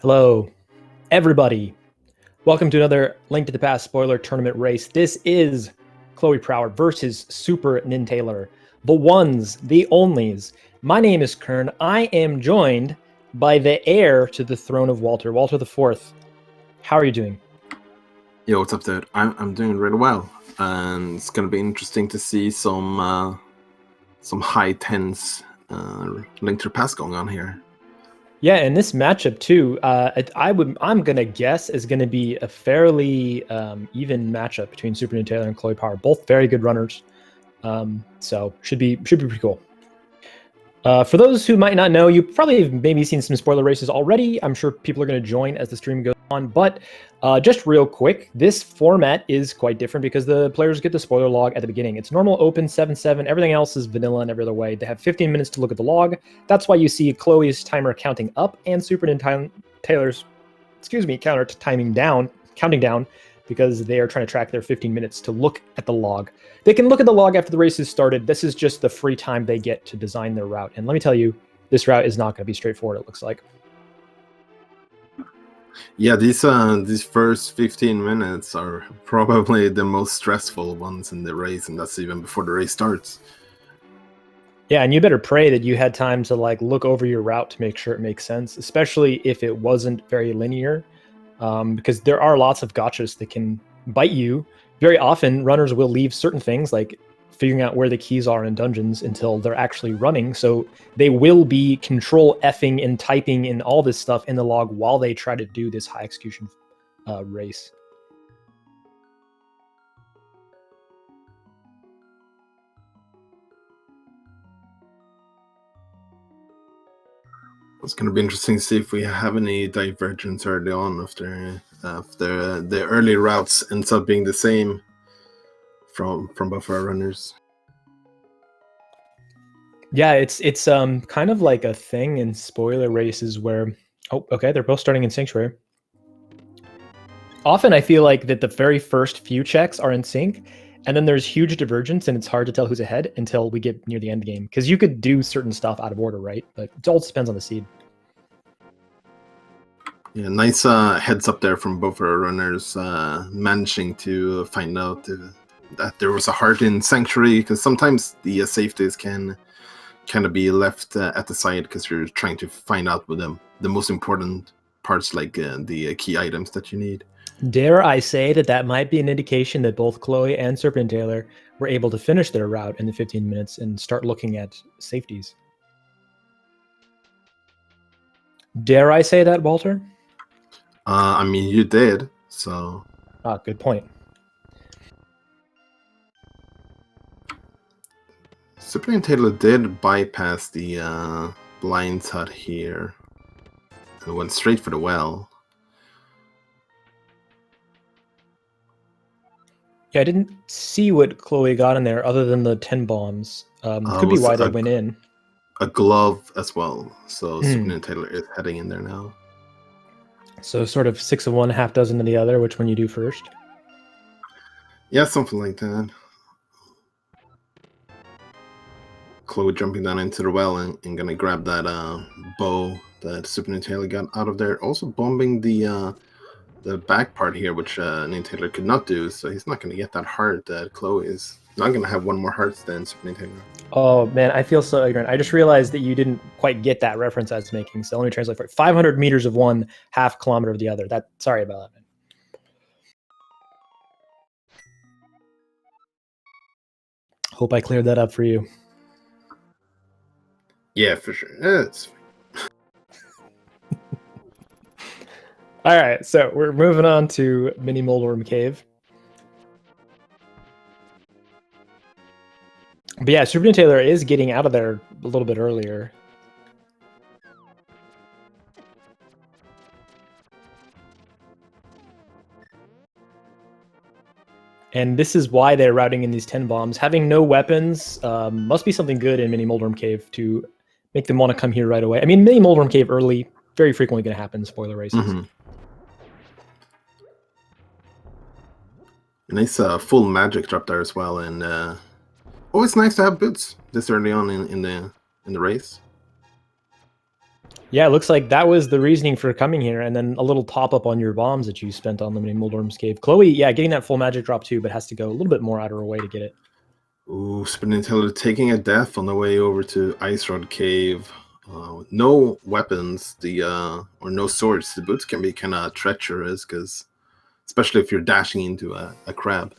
Hello, everybody. Welcome to another Link to the Past spoiler tournament race. This is Khloe Prower versus SuperNinTaylor. The ones, the onlys. My name is Kern. I am joined by the heir to the throne of Walter, Walter the Fourth. How are you doing? Yo, what's up, dude? I'm doing really well, and it's gonna be interesting to see some high tense Link to the Past going on here. Yeah, and this matchup too, I'm gonna guess is gonna be a fairly even matchup between SuperNinTaylor and Khloe Power. Both very good runners, so should be pretty cool. For those who might not know, you probably have maybe seen some spoiler races already. I'm sure people are going to join as the stream goes on, but just real quick, this format is quite different because the players get the spoiler log at the beginning. It's normal, open, 7-7. Everything else is vanilla in every other way. They have 15 minutes to look at the log. That's why you see Khloe's timer counting up and SuperNinTaylor's, counting down, because they are trying to track their 15 minutes to look at the log. They can look at the log after the race has started. This is just the free time they get to design their route. And let me tell you, this route is not going to be straightforward, it looks like. Yeah, these first 15 minutes are probably the most stressful ones in the race, and that's even before the race starts. Yeah, and you better pray that you had time to look over your route to make sure it makes sense, especially if it wasn't very linear, because there are lots of gotchas that can bite you. Very often, runners will leave certain things, like figuring out where the keys are in dungeons, until they're actually running. So they will be control Fing and typing in all this stuff in the log while they try to do this high execution race. It's going to be interesting to see if we have any divergence early on after the early routes ends up being the same from both our runners. Yeah, it's kind of like a thing in spoiler races where, oh, okay, they're both starting in Sanctuary. Often I feel like that the very first few checks are in sync, and then there's huge divergence, and it's hard to tell who's ahead until we get near the end game. Because you could do certain stuff out of order, right? But it all depends on the seed. Yeah, nice heads up there from both our runners, managing to find out that there was a heart in Sanctuary, because sometimes the safeties can kind of be left at the side because you're trying to find out with them the most important parts, like the key items that you need. Dare I say that might be an indication that both Khloe and SuperNinTaylor were able to finish their route in the 15 minutes and start looking at safeties. Dare I say that, Walter? I mean, you did, so... Good point. SuperNinTaylor did bypass the blinds hut here and went straight for the well. Yeah, I didn't see what Khloe got in there other than the 10 bombs. Could be why they went in. A glove as well, so SuperNinTaylor is heading in there now. So sort of 6 of one, half dozen of the other. Which one you do first? Yeah, something like that. Khloe jumping down into the well and gonna grab that bow that SuperNinTaylor got out of there. Also bombing the back part here, which NinTaylor could not do, so he's not gonna get that heart that Khloe is. Not gonna have one more hearts than SuperNinTaylor. Oh man, I feel so ignorant. I just realized that you didn't quite get that reference I was making. So let me translate for it. 500 meters of one, half kilometer of the other. Sorry about that, man. Hope I cleared that up for you. Yeah, for sure. It's all right, so we're moving on to Mini Moldworm Cave. But yeah, SuperNinTaylor is getting out of there a little bit earlier. And this is why they're routing in these 10 bombs. Having no weapons must be something good in Mini Moldworm Cave to make them want to come here right away. I mean, Mini Moldworm Cave early, very frequently going to happen in spoiler races. Mm-hmm. Nice full magic drop there as well, and always nice to have boots this early on in the race. Yeah, it looks like that was the reasoning for coming here, and then a little top up on your bombs that you spent on limiting Moldorm's Cave. Khloe, yeah, getting that full magic drop too, but has to go a little bit more out of her way to get it. Ooh, SuperNinTaylor taking a death on the way over to Ice Rod Cave. With no weapons, or no swords, the boots can be kind of treacherous, because especially if you're dashing into a crab.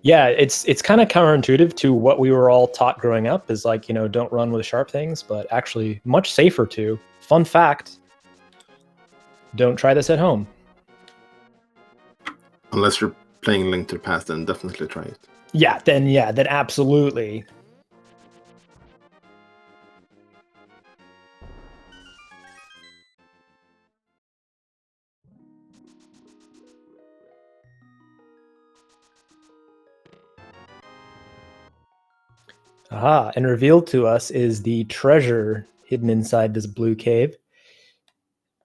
Yeah, it's kind of counterintuitive to what we were all taught growing up, is like, don't run with sharp things, but actually much safer too. Fun fact, don't try this at home. Unless you're playing Link to the Past, then definitely try it. Yeah, then absolutely. Aha, and revealed to us is the treasure hidden inside this blue cave.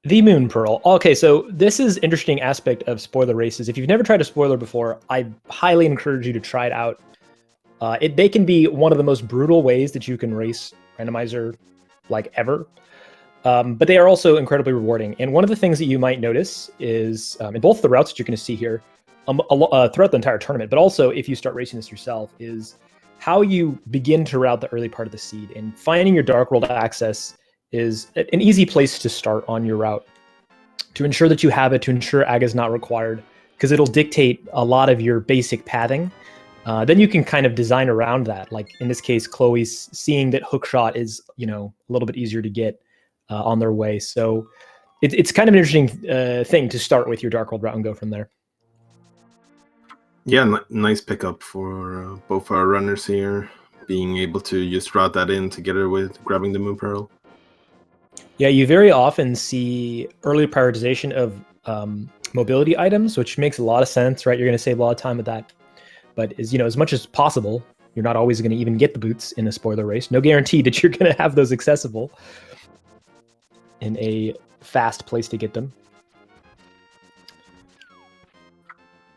The Moon Pearl. Okay, so this is interesting aspect of spoiler races. If you've never tried a spoiler before, I highly encourage you to try it out. They can be one of the most brutal ways that you can race Randomizer like ever. But they are also incredibly rewarding. And one of the things that you might notice is in both the routes that you're going to see here throughout the entire tournament, but also if you start racing this yourself, is how you begin to route the early part of the seed. And finding your Dark World access is an easy place to start on your route to ensure that you have it, to ensure ag is not required, because it'll dictate a lot of your basic pathing. Then you can kind of design around that. Like in this case, Khloe's seeing that hookshot is, a little bit easier to get on their way. So it's kind of an interesting thing to start with your Dark World route and go from there. Yeah, nice pickup for both our runners here, being able to just route that in together with grabbing the Moon Pearl. Yeah, you very often see early prioritization of mobility items, which makes a lot of sense, right? You're going to save a lot of time with that. But as much as possible, you're not always going to even get the boots in a spoiler race. No guarantee that you're going to have those accessible in a fast place to get them.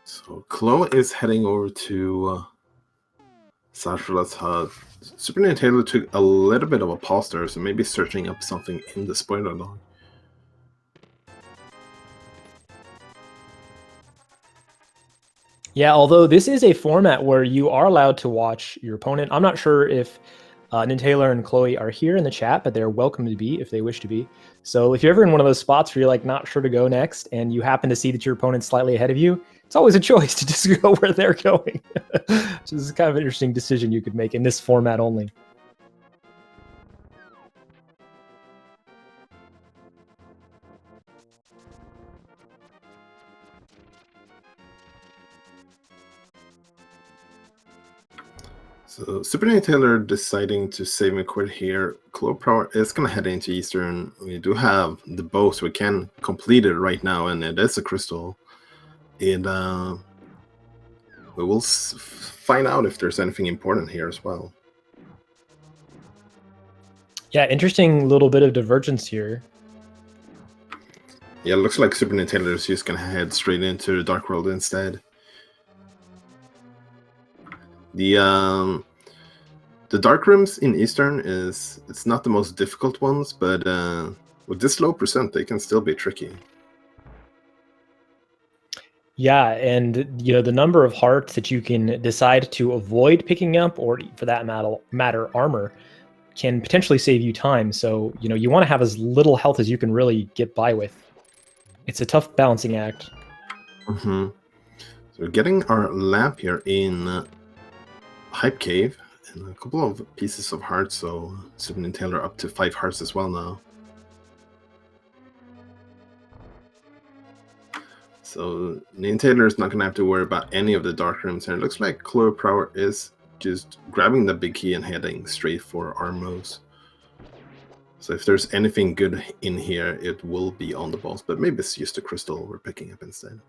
So Khloe is heading over to Sashula's hut. SuperNinTaylor took a little bit of a pause there, so maybe searching up something in the spoiler log. Yeah, although this is a format where you are allowed to watch your opponent. I'm not sure if NinTaylor and Khloe are here in the chat, but they're welcome to be if they wish to be. So if you're ever in one of those spots where you're like not sure to go next and you happen to see that your opponent's slightly ahead of you, it's always a choice to just go where they're going. Which is kind of an interesting decision you could make in this format only. So SuperNinTaylor deciding to save and quit here. Prower is going to head into Eastern. We do have the bow, so we can complete it right now, and it is a crystal. And we will find out if there's anything important here as well. Yeah, interesting little bit of divergence here. Yeah, it looks like SuperNinTaylor is just going to head straight into the Dark World instead. The dark rooms in Eastern it's not the most difficult ones, but with this low percent, they can still be tricky. Yeah, and the number of hearts that you can decide to avoid picking up, or for that matter, armor, can potentially save you time. So you want to have as little health as you can really get by with. It's a tough balancing act. So we're getting our lamp here in Hype Cave, and a couple of pieces of hearts, so SuperNinTaylor up to 5 hearts as well now. So NinTaylor is not going to have to worry about any of the dark rooms, and it looks like Khloe Prower is just grabbing the big key and heading straight for Armos. So if there's anything good in here, it will be on the boss, but maybe it's just a crystal we're picking up instead.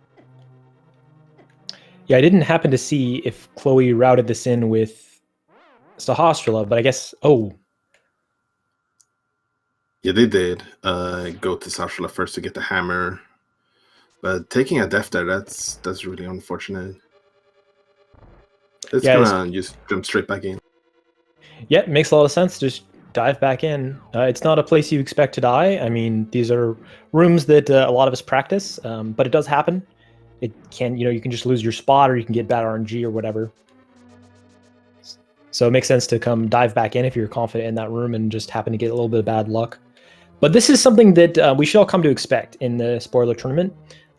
Yeah, I didn't happen to see if Khloe routed this in with Sahasrahla, but I guess, Yeah, they did go to Sahasrahla first to get the hammer, but taking a death there, that's really unfortunate. It's gonna just jump straight back in. Yeah, it makes a lot of sense. Just dive back in. It's not a place you expect to die. I mean, these are rooms that a lot of us practice, but it does happen. It can, you can just lose your spot, or you can get bad RNG or whatever. So it makes sense to come dive back in if you're confident in that room and just happen to get a little bit of bad luck. But this is something that we should all come to expect in the spoiler tournament.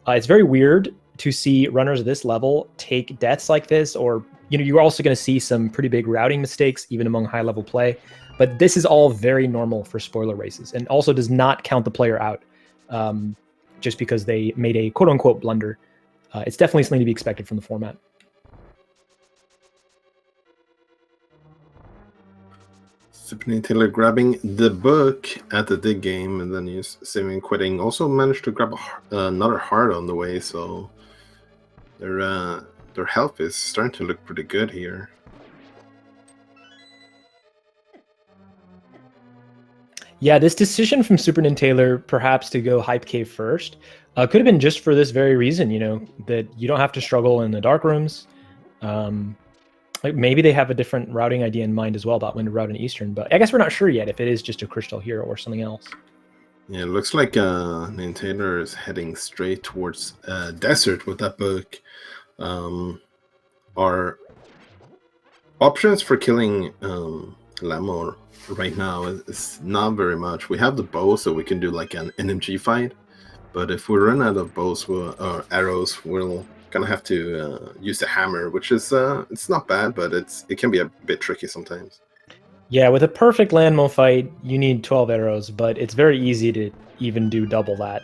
It's very weird to see runners of this level take deaths like this, or you're also going to see some pretty big routing mistakes even among high level play. But this is all very normal for spoiler races, and also does not count the player out just because they made a quote unquote blunder. It's definitely something to be expected from the format. SuperNinTaylor grabbing the book at the dig game, and then he's saving quitting. Also managed to grab another heart on the way, so their health is starting to look pretty good here. Yeah, this decision from SuperNinTaylor perhaps to go Hype Cave first could have been just for this very reason, that you don't have to struggle in the dark rooms. Like maybe they have a different routing idea in mind as well about when to route in Eastern, but I guess we're not sure yet if it is just a Crystal here or something else. Yeah, it looks like NinTaylor is heading straight towards Desert with that book. Our options for killing Lamor right now is not very much. We have the bow, so we can do like an NMG fight, but if we run out of bows or arrows, we'll gonna have to use the hammer, which is it's not bad, but it can be a bit tricky sometimes. Yeah, with a perfect landmo fight, you need 12 arrows, but it's very easy to even do double that.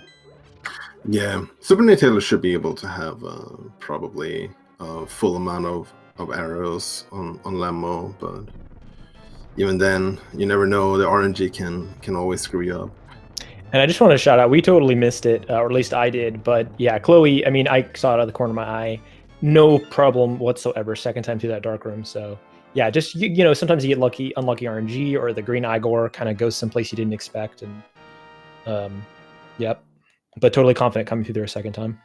Yeah, SuperNinTaylor should be able to have probably a full amount of arrows on Lammo, but even then, you never know. The RNG can always screw you up. And I just want to shout out, we totally missed it, or at least I did. But yeah, Khloe, I mean, I saw it out of the corner of my eye. No problem whatsoever. Second time through that dark room. So yeah, just, sometimes you get unlucky RNG, or the green Igor kind of goes someplace you didn't expect. And yep. But totally confident coming through there a second time.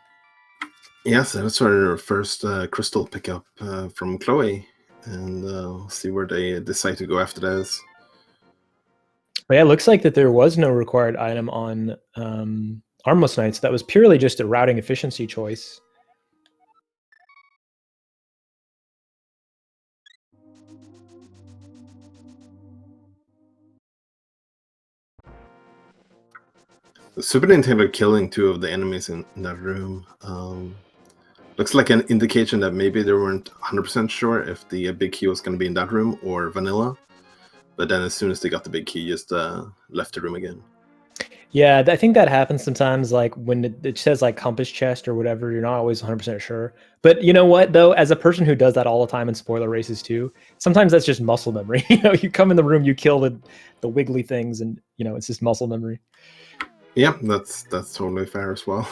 Yes, that's our first crystal pickup from Khloe. And we'll see where they decide to go after this. But yeah, it looks like that there was no required item on Armless Knights. That was purely just a routing efficiency choice. SuperNinTaylor killing two of the enemies in that room looks like an indication that maybe they weren't 100% sure if the big key was going to be in that room or vanilla. But then as soon as they got the big key, just left the room again. Yeah, I think that happens sometimes, like when it says like compass chest or whatever, you're not always 100% sure. But you know what, though, as a person who does that all the time in spoiler races too, sometimes that's just muscle memory. You come in the room, you kill the wiggly things, and it's just muscle memory. Yeah, that's totally fair as well.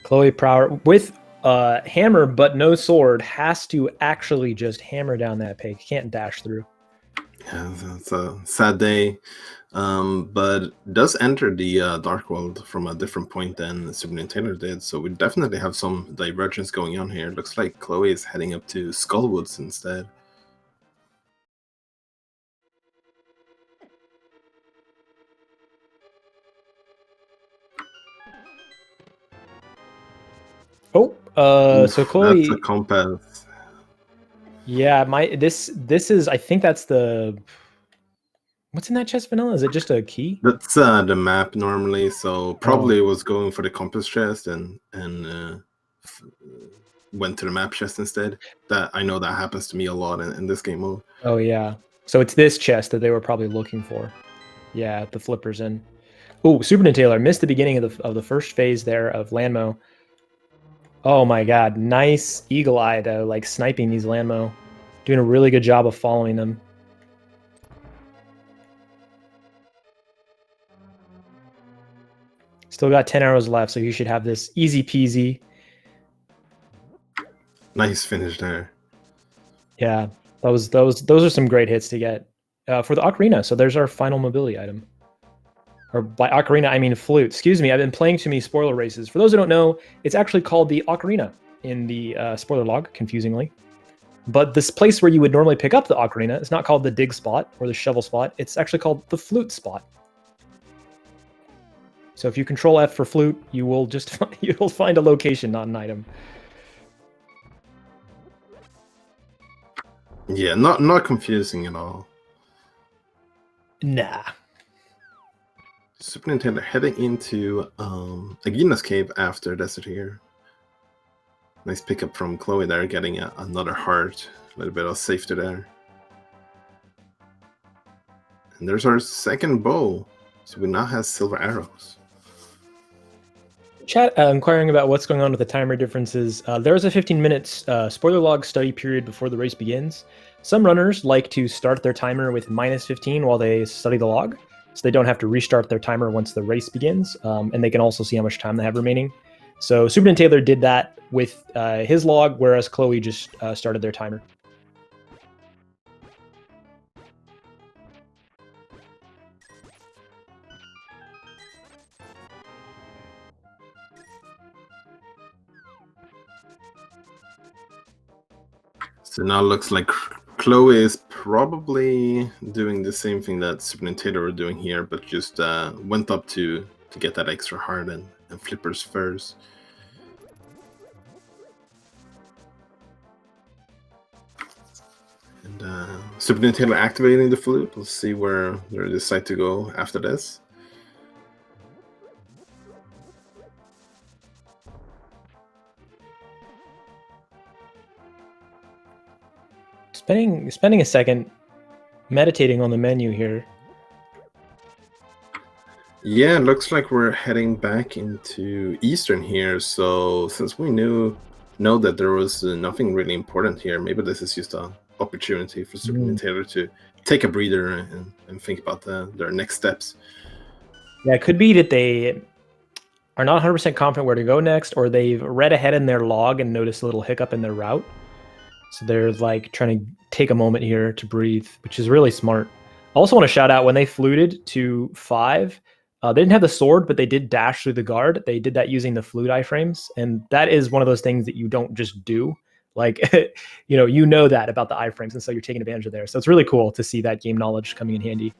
Khloe Prower with hammer but no sword has to actually just hammer down that pig. Can't dash through. Yeah, it's a sad day, but does enter the Dark World from a different point than SuperNinTaylor did, so we definitely have some divergence going on here. Looks like Khloe is heading up to Skullwoods instead. Oh, so Khloe. That's a compass. Yeah, this is, I think that's the. What's in that chest, Vanilla? Is it just a key? That's the map normally, so probably was going for the compass chest and went to the map chest instead. That I know that happens to me a lot in this game mode. Oh yeah, so it's this chest that they were probably looking for. Yeah, the flippers in. Oh, SuperNinTaylor missed the beginning of the first phase there of Landmo. Oh my god, nice eagle eye though, like sniping these Landmo. Doing a really good job of following them. Still got 10 arrows left, so you should have this easy peasy. Nice finish there. Yeah, those are some great hits to get for the ocarina. So there's our final mobility item. or by ocarina, I mean flute. Excuse me, I've been playing too many spoiler races. For those who don't know, it's actually called the ocarina in the spoiler log, confusingly. But this place where you would normally pick up the ocarina is not called the dig spot or the shovel spot. It's actually called the flute spot. So if you control F for flute, you will just you'll find a location, not an item. Yeah, not confusing at all. Nah. SuperNinTaylor heading into Agina's cave after Desert here. Nice pickup from Khloe there, getting another heart. A little bit of safety there. And there's our second bow. So we now have silver arrows. Chat inquiring about what's going on with the timer differences. There's a 15 minutes spoiler log study period before the race begins. Some runners like to start their timer with -15 while they study the log, so they don't have to restart their timer once the race begins, and they can also see how much time they have remaining. So SuperNinTaylor did that with his log, whereas Khloe just started their timer. So now it looks like Khloe is probably doing the same thing that SuperNinTaylor were doing here, but just went up to get that extra heart and flippers first. And SuperNinTaylor activating the flute. Let's see where they decide to go after this. Spending a second meditating on the menu here. Yeah, it looks like we're heading back into Eastern here. So since we know that there was nothing really important here, maybe this is just an opportunity for SuperNinTaylor to take a breather and think about their next steps. Yeah, it could be that they are not 100% confident where to go next, or they've read ahead in their log and noticed a little hiccup in their route. So they're like trying to take a moment here to breathe, which is really smart. I also want to shout out when they fluted to 5, they didn't have the sword, but they did dash through the guard. They did that using the flute iframes, and that is one of those things that you don't just do. Like, you know that about the iframes, and so you're taking advantage of there. So it's really cool to see that game knowledge coming in handy.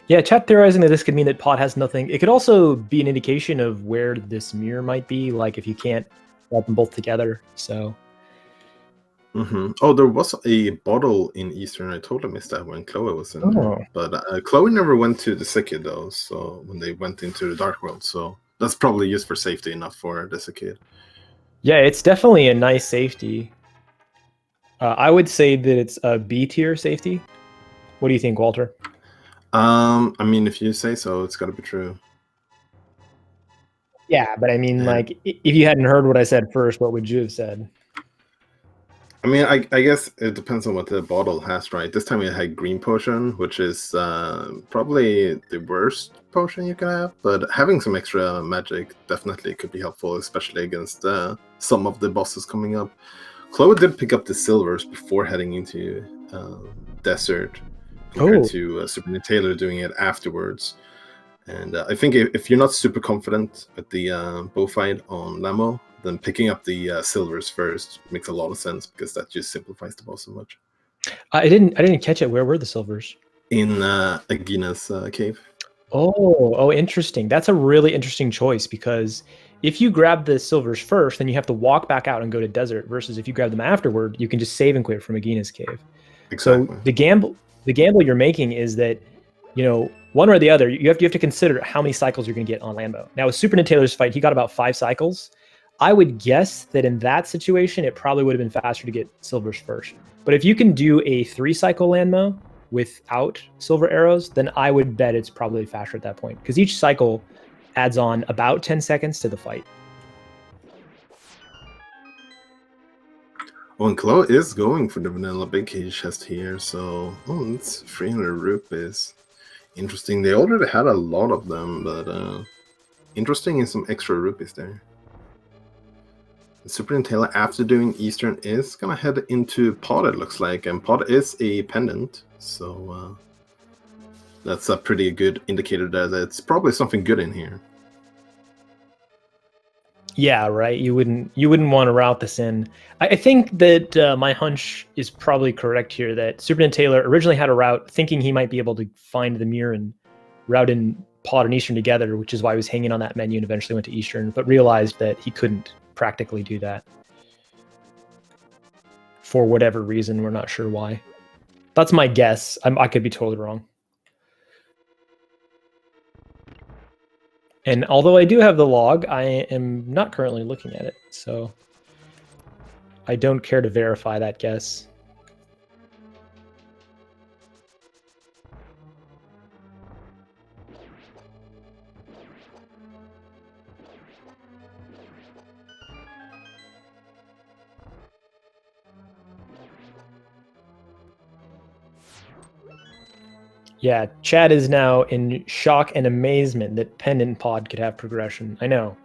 Yeah, chat theorizing that this could mean that pot has nothing. It could also be an indication of where this mirror might be, like if you can't get them both together. So. Oh, there was a bottle in Eastern. I totally missed that when Khloe was in there. But Khloe never went to the Second though. So when they went into the Dark World, so that's probably used for safety enough for the Second. Yeah, it's definitely a nice safety. I would say that it's a B tier safety. What do you think, Walter? I mean, if you say so, it's got to be true. Yeah, but I mean, like, if you hadn't heard what I said first, what would you have said? I mean, I guess it depends on what the bottle has, right? This time it had green potion, which is probably the worst potion you can have, but having some extra magic definitely could be helpful, especially against some of the bosses coming up. Khloe did pick up the silvers before heading into Desert, compared to SuperNinTaylor doing it afterwards. And I think if you're not super confident with the bow fight on Lamo, then picking up the silvers first makes a lot of sense, because that just simplifies the boss so much. I didn't catch it. Where were the silvers? In Agina's cave. Oh, interesting. That's a really interesting choice, because if you grab the silvers first, then you have to walk back out and go to Desert, versus if you grab them afterward, you can just save and quit from Agina's cave. Exactly. So the gamble you're making is that, one or the other, you have to consider how many cycles you're going to get on Lambo. Now with SuperNinTaylor's fight, he got about 5 cycles. I would guess that in that situation, it probably would have been faster to get silvers first. But if you can do a 3-cycle Landmo without silver arrows, then I would bet it's probably faster at that point, because each cycle adds on about 10 seconds to the fight. Oh, and Khloe is going for the vanilla big cage chest here, so it's 300 rupees. Interesting. They already had a lot of them, but interesting is some extra rupees there. SuperNinTaylor, after doing Eastern, is gonna head into Pod, it looks like, and Pod is a pendant, so that's a pretty good indicator that it's probably something good in here. Yeah, right. You wouldn't want to route this in. I think that my hunch is probably correct here. That SuperNinTaylor originally had a route thinking he might be able to find the mirror and route in Pod and Eastern together, which is why he was hanging on that menu and eventually went to Eastern, but realized that he couldn't practically do that for whatever reason. We're not sure why. That's my guess. I could be totally wrong. And although I do have the log, I am not currently looking at it, so I don't care to verify that guess. Yeah, Chad is now in shock and amazement that Pendant Pod could have progression. I know.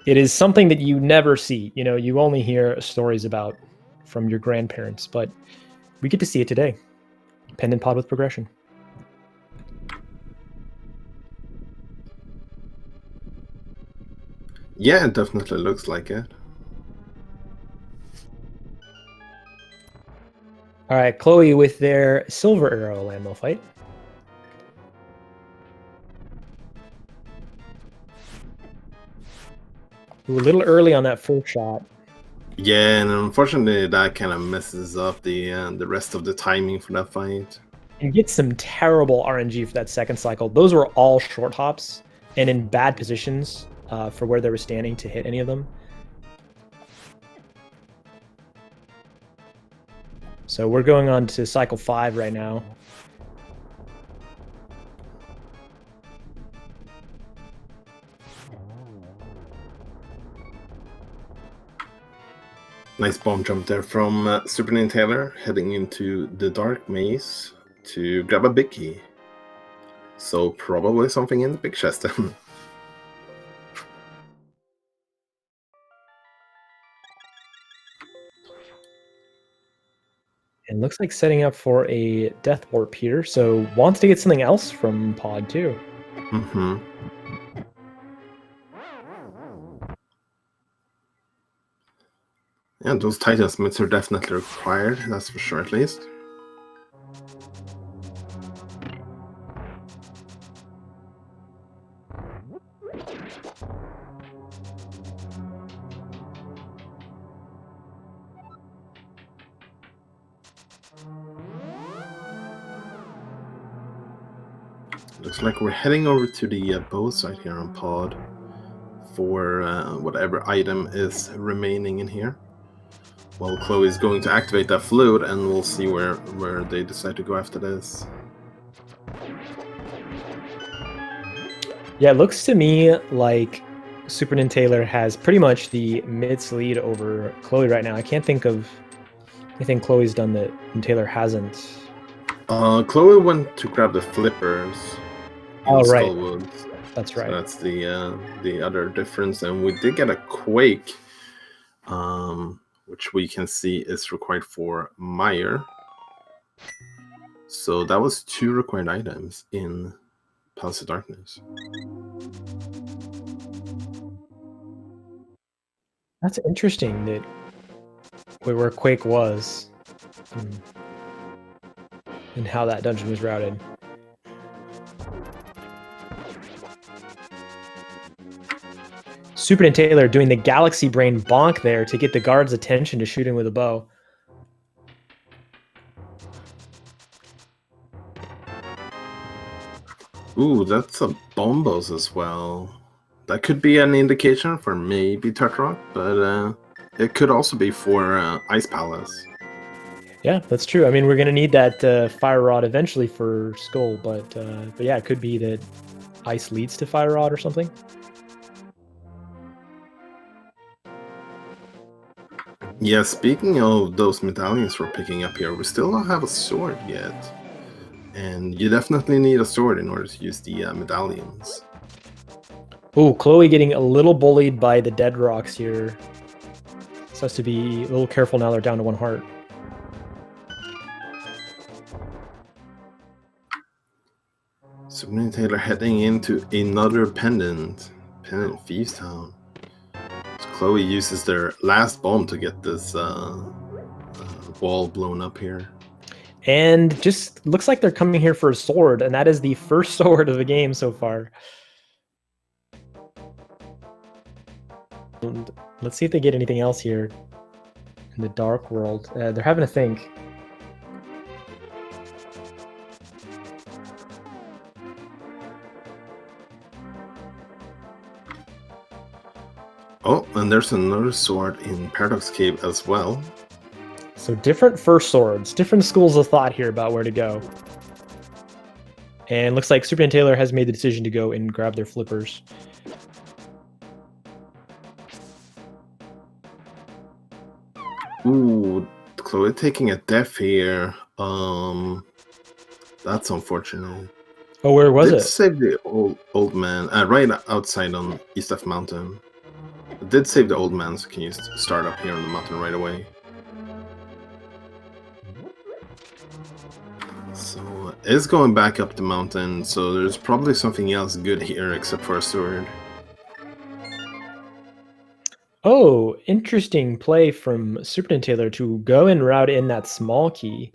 It is something that you never see. You know, you only hear stories about from your grandparents, but we get to see it today. Pendant Pod with progression. Yeah, it definitely looks like it. All right, Khloe with their silver arrow landmill fight. We're a little early on that full shot. Yeah, and unfortunately that kind of messes up the rest of the timing for that fight. And get some terrible RNG for that second cycle. Those were all short hops and in bad positions for where they were standing to hit any of them. So we're going on to cycle 5 right now. Nice bomb jump there from SuperNinTaylor, heading into the dark maze to grab a big key. So probably something in the big chest then. And looks like setting up for a death warp here. So wants to get something else from Pod too. Mm-hmm. Yeah, those Titan Smiths are definitely required, that's for sure at least. Looks like we're heading over to the bow side here on Pod for whatever item is remaining in here. Well, Khloe is going to activate that flute, and we'll see where they decide to go after this. Yeah, it looks to me like SuperNinTaylor has pretty much the mid's lead over Khloe right now. I can't think of anything Khloe's done that Taylor hasn't. Khloe went to grab the flippers in right. Skullwoods. That's right. So that's the other difference, and we did get a quake, which we can see is required for Meyer. So that was 2 required items in Palace of Darkness. That's interesting that where Quake was and how that dungeon was routed. SuperNinTaylor doing the Galaxy Brain bonk there to get the guard's attention to shoot him with a bow. Ooh, that's a bombos as well. That could be an indication for maybe Tetrarch, but it could also be for Ice Palace. Yeah, that's true. I mean, we're going to need that Fire Rod eventually for Skull, but yeah, it could be that Ice leads to Fire Rod or something. Yeah, speaking of those medallions we're picking up here, we still don't have a sword yet. And you definitely need a sword in order to use the medallions. Ooh, Khloe getting a little bullied by the dead rocks here. So has to be a little careful now they're down to 1 heart. SuperNinTaylor heading into another pendant. Pendant Thieves Town. So Khloe uses their last bomb to get this wall blown up here. And just looks like they're coming here for a sword, and that is the first sword of the game so far. And let's see if they get anything else here in the dark world. They're having to think. Oh, and there's another sword in Paradox Cave as well. So different first swords, different schools of thought here about where to go. And looks like SuperNinTaylor has made the decision to go and grab their flippers. Ooh, Khloe taking a death here. That's unfortunate. Oh, where was it? Save the old man right outside on East of Mountain. It did save the old man, so can you start up here on the mountain right away? So it's going back up the mountain, so there's probably something else good here except for a sword. Oh, interesting play from SuperNinTaylor to go and route in that small key.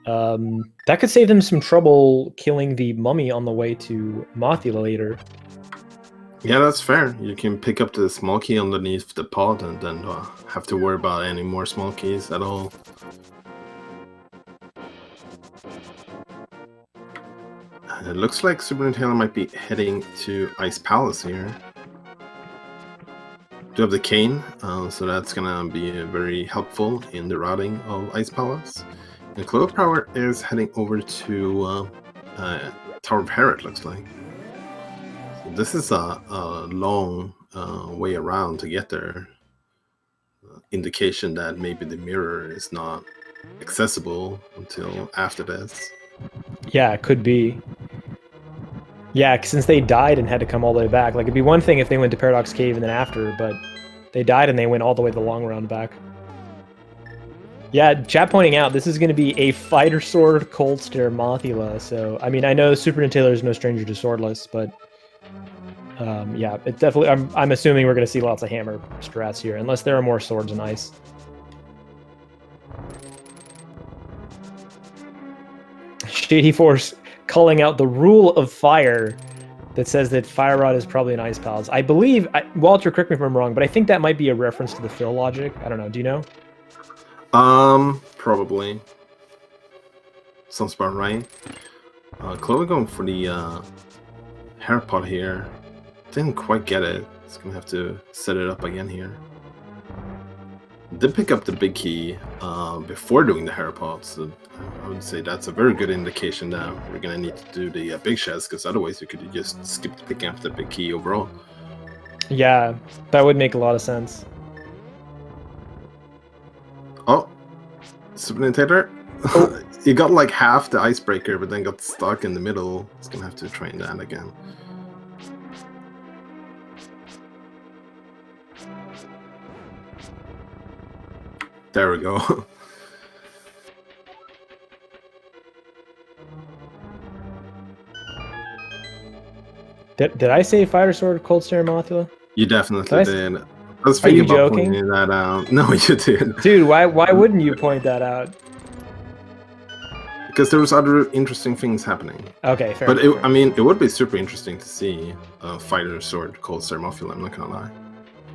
That could save them some trouble killing the mummy on the way to Mothula later. Yeah, that's fair. You can pick up the small key underneath the pod and then have to worry about any more small keys at all. It looks like SuperNinTaylor might be heading to Ice Palace here. Do have the cane, so that's gonna be very helpful in the routing of Ice Palace. And Prower is heading over to Tower of Hera, it looks like. So this is a long way around to get there. Indication that maybe the mirror is not accessible until after this. Yeah, it could be. Yeah, since they died and had to come all the way back. Like, it'd be one thing if they went to Paradox Cave and then after, but they died and they went all the way the long round back. Yeah, chat pointing out, this is going to be a Fighter Sword Cold Stare Mothula. So, I mean, I know SuperNinTaylor is no stranger to swordless, but yeah, it definitely. I'm assuming we're going to see lots of hammer strats here, unless there are more swords in ice. Shady Force calling out the rule of fire that says that Fire Rod is probably an ice palace. I believe, Walter, correct me if I'm wrong, but I think that might be a reference to the fill logic. I don't know. Do you know? Probably. Sounds about right. Khloe going for the hair pot here. Didn't quite get it. It's gonna have to set it up again here. Did pick up the big key before doing the hair pot, so I would say that's a very good indication that we're gonna need to do the big chest, because otherwise you could just skip picking up the big key overall. Yeah, that would make a lot of sense. Oh, SuperNinTaylor. Oh. You got like half the icebreaker, but then got stuck in the middle. It's gonna have to train that again. There we go. Did I say Fire Sword Cold Stare Mothula? You definitely did. I was Are you thinking about joking? pointing that out. No, you did. Dude, why wouldn't you point that out? Because there was other interesting things happening. Okay, fair. But I mean, it would be super interesting to see a Fighter Sword Cold Stare Mothula, I'm not gonna lie.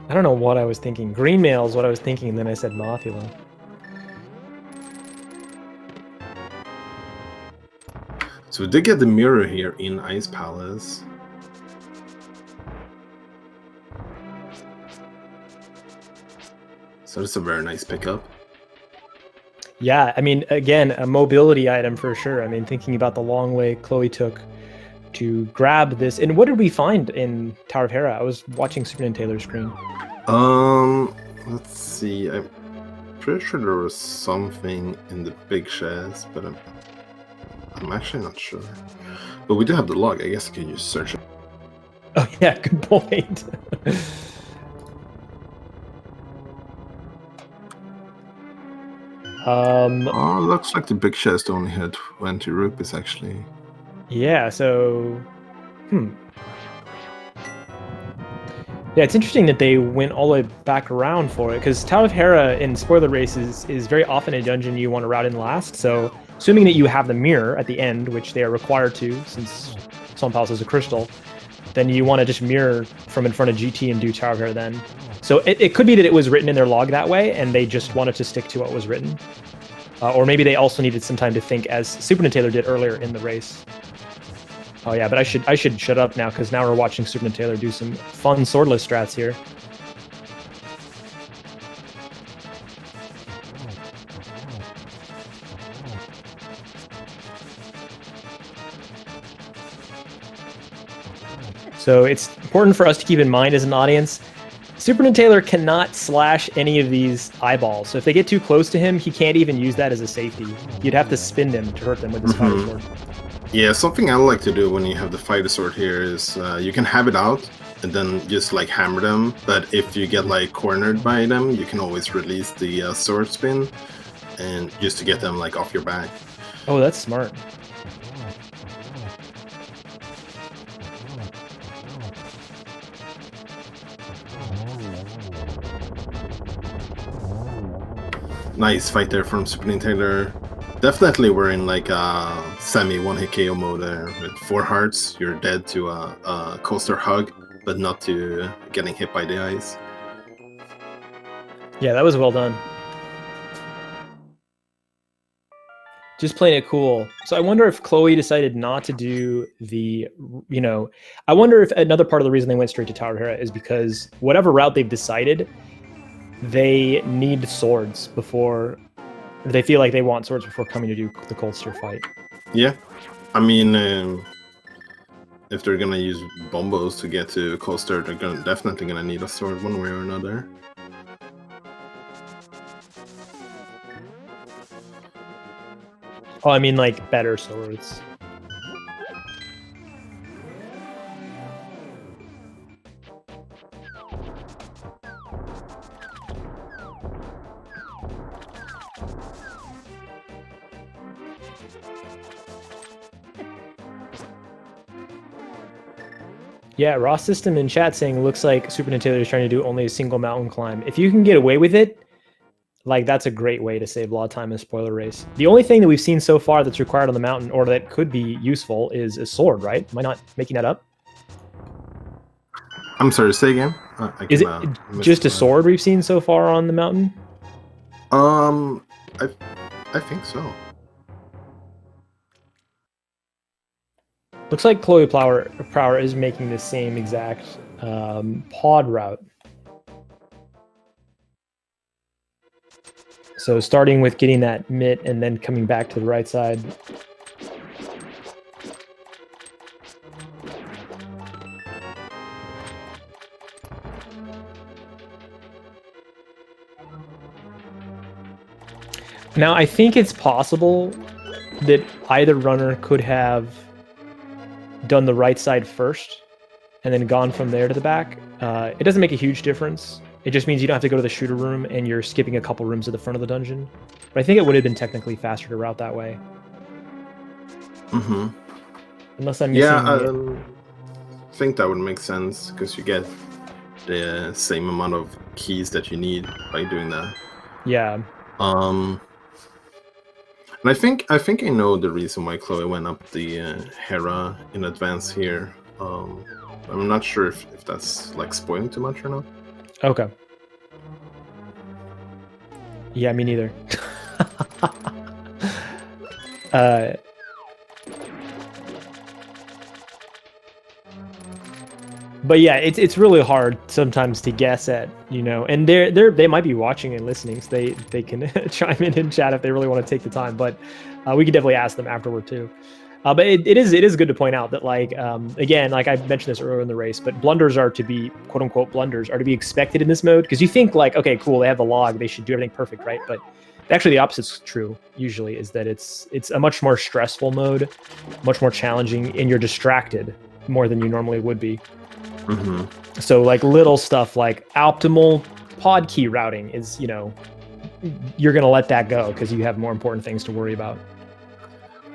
I don't know what I was thinking. Green Mail is what I was thinking, and then I said Mothula. So we did get the mirror here in Ice Palace. So that's a very nice pickup. Yeah, I mean, again, a mobility item for sure. I mean, thinking about the long way Khloe took to grab this. And what did we find in Tower of Hera? I was watching SuperNinTaylor's screen. Let's see. pretty sure there was something in the big chest, but I'm actually not sure. But we do have the log. I guess I can just search it. Oh yeah, good point. Oh, looks like the big chest only had 20 rupees actually. Yeah, so yeah, it's interesting that they went all the way back around for it, because Tower of Hera in spoiler races is very often a dungeon you want to route in last. So assuming that you have the mirror at the end, which they are required to, since Sun Palace is a crystal, then you want to just mirror from in front of GT and do Tower of Hera then. So it could be that it was written in their log that way, and they just wanted to stick to what was written. Or maybe they also needed some time to think, as SuperNinTaylor did earlier in the race. Oh yeah, but I should shut up now, because now we're watching SuperNinTaylor do some fun swordless strats here. So it's important for us to keep in mind as an audience, SuperNinTaylor cannot slash any of these eyeballs. So if they get too close to him, he can't even use that as a safety. You'd have to spin them to hurt them with his fighter sword. Yeah, something I like to do when you have the fighter sword here is you can have it out and then just like hammer them. But if you get like cornered by them, you can always release the sword spin, and just to get them like off your back. Oh, that's smart. Nice fight there from SuperNinTaylor. Definitely we're in like a semi one-hit KO mode there. With 4 hearts, you're dead to a coaster hug, but not to getting hit by the ice. Yeah, that was well done. Just playing it cool. So I wonder if Khloe decided not to do the, I wonder if another part of the reason they went straight to Tower of Hera is because whatever route they've decided, they need swords before, they feel like they want swords before coming to do the Coldster fight. Yeah, I mean, if they're gonna use bombos to get to Coldster, they're definitely gonna need a sword one way or another. Oh, I mean like better swords. Yeah, Raw System in chat saying looks like SuperNinTaylor is trying to do only a single mountain climb. If you can get away with it, like that's a great way to save a lot of time in a spoiler race. The only thing that we've seen so far that's required on the mountain, or that could be useful, is a sword, right? Am I not making that up? I'm sorry, say again? Is it just a sword we've seen so far on the mountain? I think so. Looks like Khloe Prower is making the same exact pod route. So starting with getting that mitt and then coming back to the right side. Now, I think it's possible that either runner could have done the right side first and then gone from there to the back. It doesn't make a huge difference. It just means you don't have to go to the shooter room and you're skipping a couple rooms at the front of the dungeon. But I think it would have been technically faster to route that way. Mm-hmm. Unless I'm missing... Yeah, I think that would make sense, because you get the same amount of keys that you need by doing that. Yeah. And I think I know the reason why Khloe went up the Hera in advance here. I'm not sure if that's like spoiling too much or not. Okay. Yeah, me neither. But yeah, it's really hard sometimes to guess at, and they might be watching and listening, so they can chime in chat if they really want to take the time. But we could definitely ask them afterward too. But it is good to point out that, like, again, like I mentioned this earlier in the race, but blunders are to be, quote unquote, blunders are to be expected in this mode, because you think like, okay, cool, they have the log, they should do everything perfect, right? But actually the opposite's true usually, is that it's a much more stressful mode, much more challenging, and you're distracted more than you normally would be. So like little stuff like optimal pod key routing is, you know, you're going to let that go because you have more important things to worry about.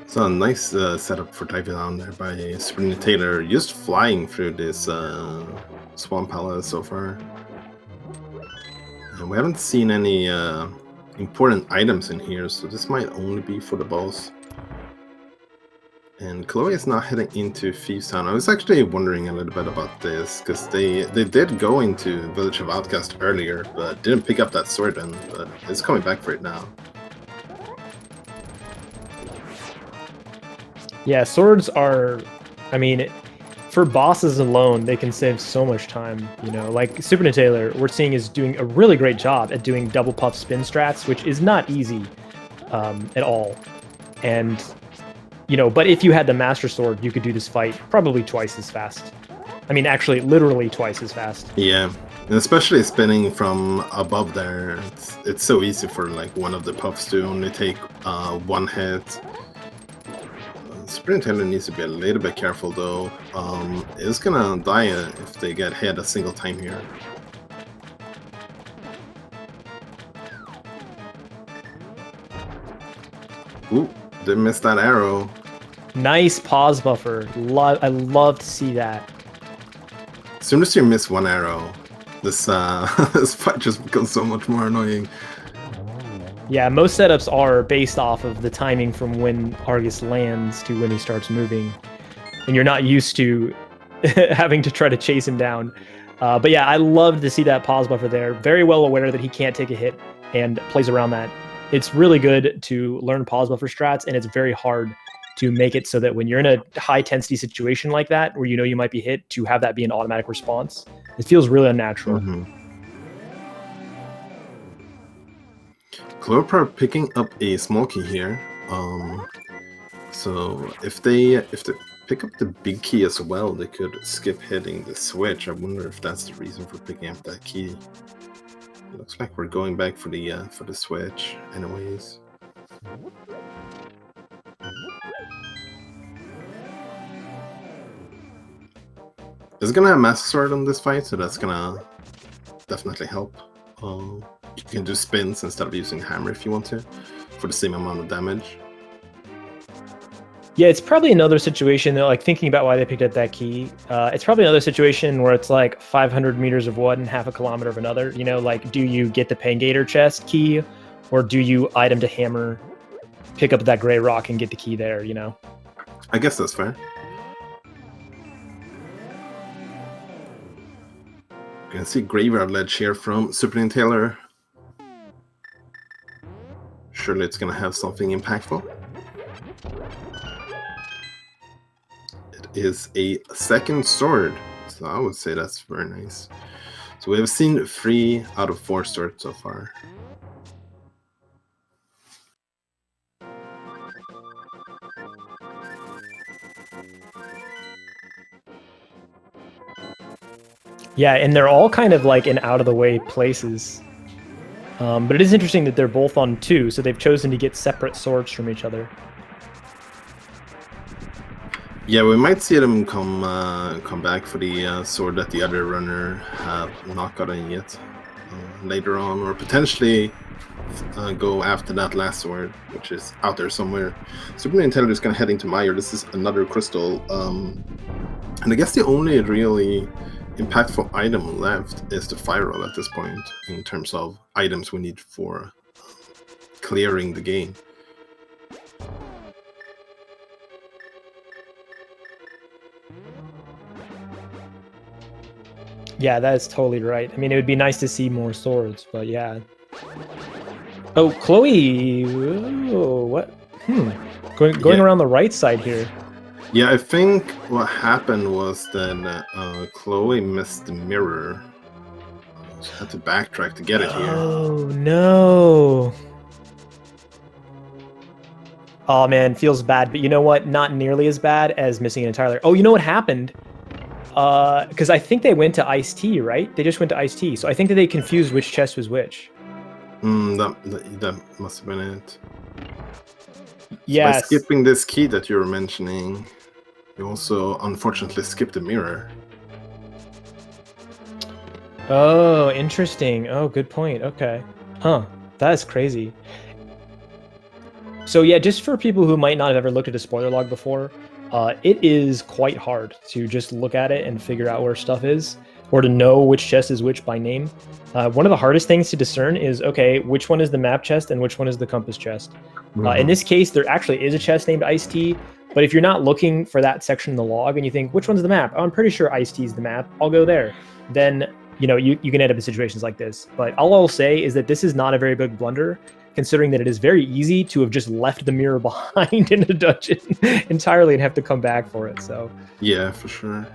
So a nice setup for diving down there by SuperNinTaylor, just flying through this swamp palace so far. And we haven't seen any important items in here, so this might only be for the boss. And Khloe is now heading into Thieves Town. I was actually wondering a little bit about this, because they did go into Village of Outcast earlier, but didn't pick up that sword then, but it's coming back for it now. Yeah, swords are, I mean, for bosses alone, they can save so much time, you know, like SuperNinTaylor, we're seeing is doing a really great job at doing double puff spin strats, which is not easy at all. And, you know, but if you had the Master Sword, you could do this fight probably twice as fast. I mean, actually, literally twice as fast. Yeah, and especially spinning from above there, it's so easy for like one of the puffs to only take one hit. SuperNinTaylor needs to be a little bit careful though. It's gonna die if they get hit a single time here. Ooh, they missed that arrow. Nice pause buffer. I love to see that. As soon as you miss one arrow, this this fight just becomes so much more annoying. Yeah, most setups are based off of the timing from when Argus lands to when he starts moving, and you're not used to having to try to chase him down. But yeah, I love to see that pause buffer there. Very well aware that he can't take a hit and plays around that. It's really good to learn pause buffer strats, and it's very hard to make it so that when you're in a high intensity situation like that, where you know you might be hit, to have that be an automatic response. It feels really unnatural. Khloe picking up a small key here. So if they pick up the big key as well, they could skip hitting the switch. I wonder if that's the reason for picking up that key. It looks like we're going back for the switch, anyways. It's gonna have Master Sword on this fight, so that's gonna definitely help. You can do spins instead of using hammer if you want to, for the same amount of damage. Yeah, it's probably another situation that, like, thinking about why they picked up that key, it's probably another situation where it's like 500 meters of one, half a kilometer of another. You know, like, do you get the Pangator chest key, or do you item to hammer, pick up that gray rock and get the key there, you know? I guess that's fair. You can see Graveyard Ledge here from SuperNinTaylor. Surely it's gonna have something impactful. It is a second sword, so I would say that's very nice. So we have seen 3 out of 4 swords so far. Yeah, and they're all kind of like in out-of-the-way places. But it is interesting that they're both on 2, so they've chosen to get separate swords from each other. Yeah, we might see them come back for the sword that the other runner have not gotten yet later on, or potentially go after that last sword, which is out there somewhere. SuperNinTaylor is going to head into Meyer. This is another crystal, and I guess the only really impactful item left is the fire roll at this point, in terms of items we need for clearing the game. Yeah, that is totally right. I mean, it would be nice to see more swords, but yeah. Oh, Khloe! Oh, what? Going around the right side here. Yeah, I think what happened was that Khloe missed the mirror. She had to backtrack to get it here. Oh, no. Oh man, feels bad, but you know what? Not nearly as bad as missing an entire. Oh, you know what happened? Because I think they went to Ice-T, right? They just went to Ice-T, so I think that they confused which chest was which. That must have been it. Yes. So by skipping this key that you were mentioning, you also unfortunately skipped the mirror. Oh, interesting. Oh, good point. Okay. Huh. That is crazy. So yeah, just for people who might not have ever looked at a spoiler log before, it is quite hard to just look at it and figure out where stuff is, or to know which chest is which by name. One of the hardest things to discern is, okay, which one is the map chest and which one is the compass chest. In this case, there actually is a chest named Ice-T, but if you're not looking for that section in the log and you think, which one's the map? Oh, I'm pretty sure Ice-T is the map. I'll go there. Then, you know, you can end up in situations like this. But all I'll say is that this is not a very big blunder, considering that it is very easy to have just left the mirror behind in a dungeon entirely and have to come back for it. So yeah, for sure.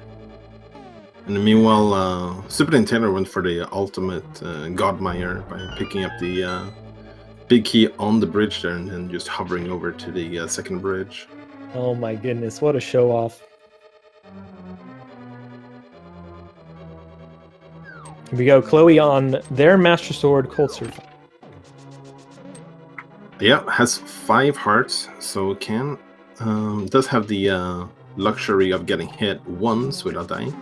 And meanwhile, SuperNinTaylor went for the ultimate Godmire by picking up the big key on the bridge there and then just hovering over to the second bridge. oh my goodness, what a show off. Here we go, Khloe on their Master Sword, Cold Surf. Yeah, has 5 hearts, so can does have the luxury of getting hit once without dying.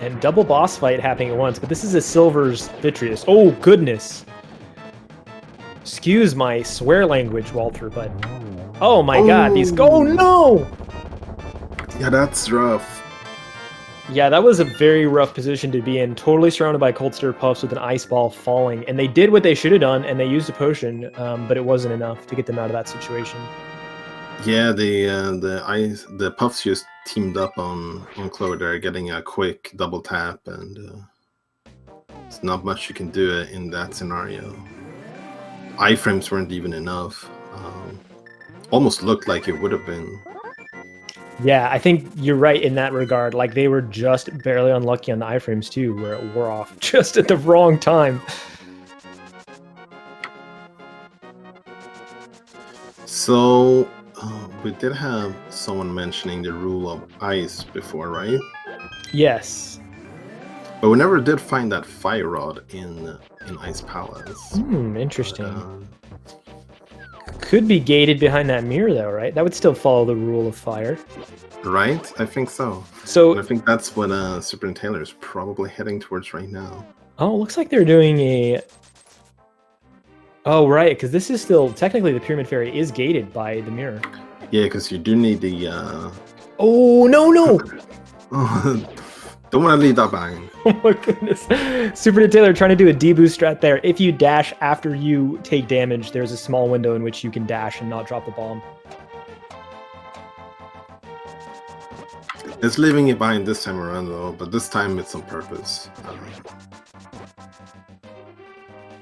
And double boss fight happening at once, but this is a Silver's Vitreous. Oh goodness. Excuse my swear language, Walter, but oh my god, these oh no! Yeah, that's rough. Yeah, that was a very rough position to be in. Totally surrounded by Cold Stir Puffs with an ice ball falling. And they did what they should have done, and they used a potion, but it wasn't enough to get them out of that situation. Yeah, the Puffs just teamed up on Khloe there, getting a quick double tap, and it's not much you can do in that scenario. Iframes weren't even enough. Almost looked like it would have been. Yeah, I think you're right in that regard. Like, they were just barely unlucky on the iframes too, where it wore off just at the wrong time. So, we did have someone mentioning the rule of ice before, right? Yes. But we never did find that fire rod in Ice Palace. Interesting. Could be gated behind that mirror, though, right? That would still follow the rule of fire. Right? I think so. So and I think that's what SuperNinTaylor is probably heading towards right now. Oh, it looks like they're doing a... Oh, right, because this is still... Technically, the Pyramid Fairy is gated by the mirror. Yeah, because you do need the... Oh, no, no! Don't want to leave that behind. Oh my goodness. SuperNinTaylor trying to do a deboost strat there. If you dash after you take damage, there's a small window in which you can dash and not drop the bomb. It's leaving it behind this time around, though, but this time it's on purpose.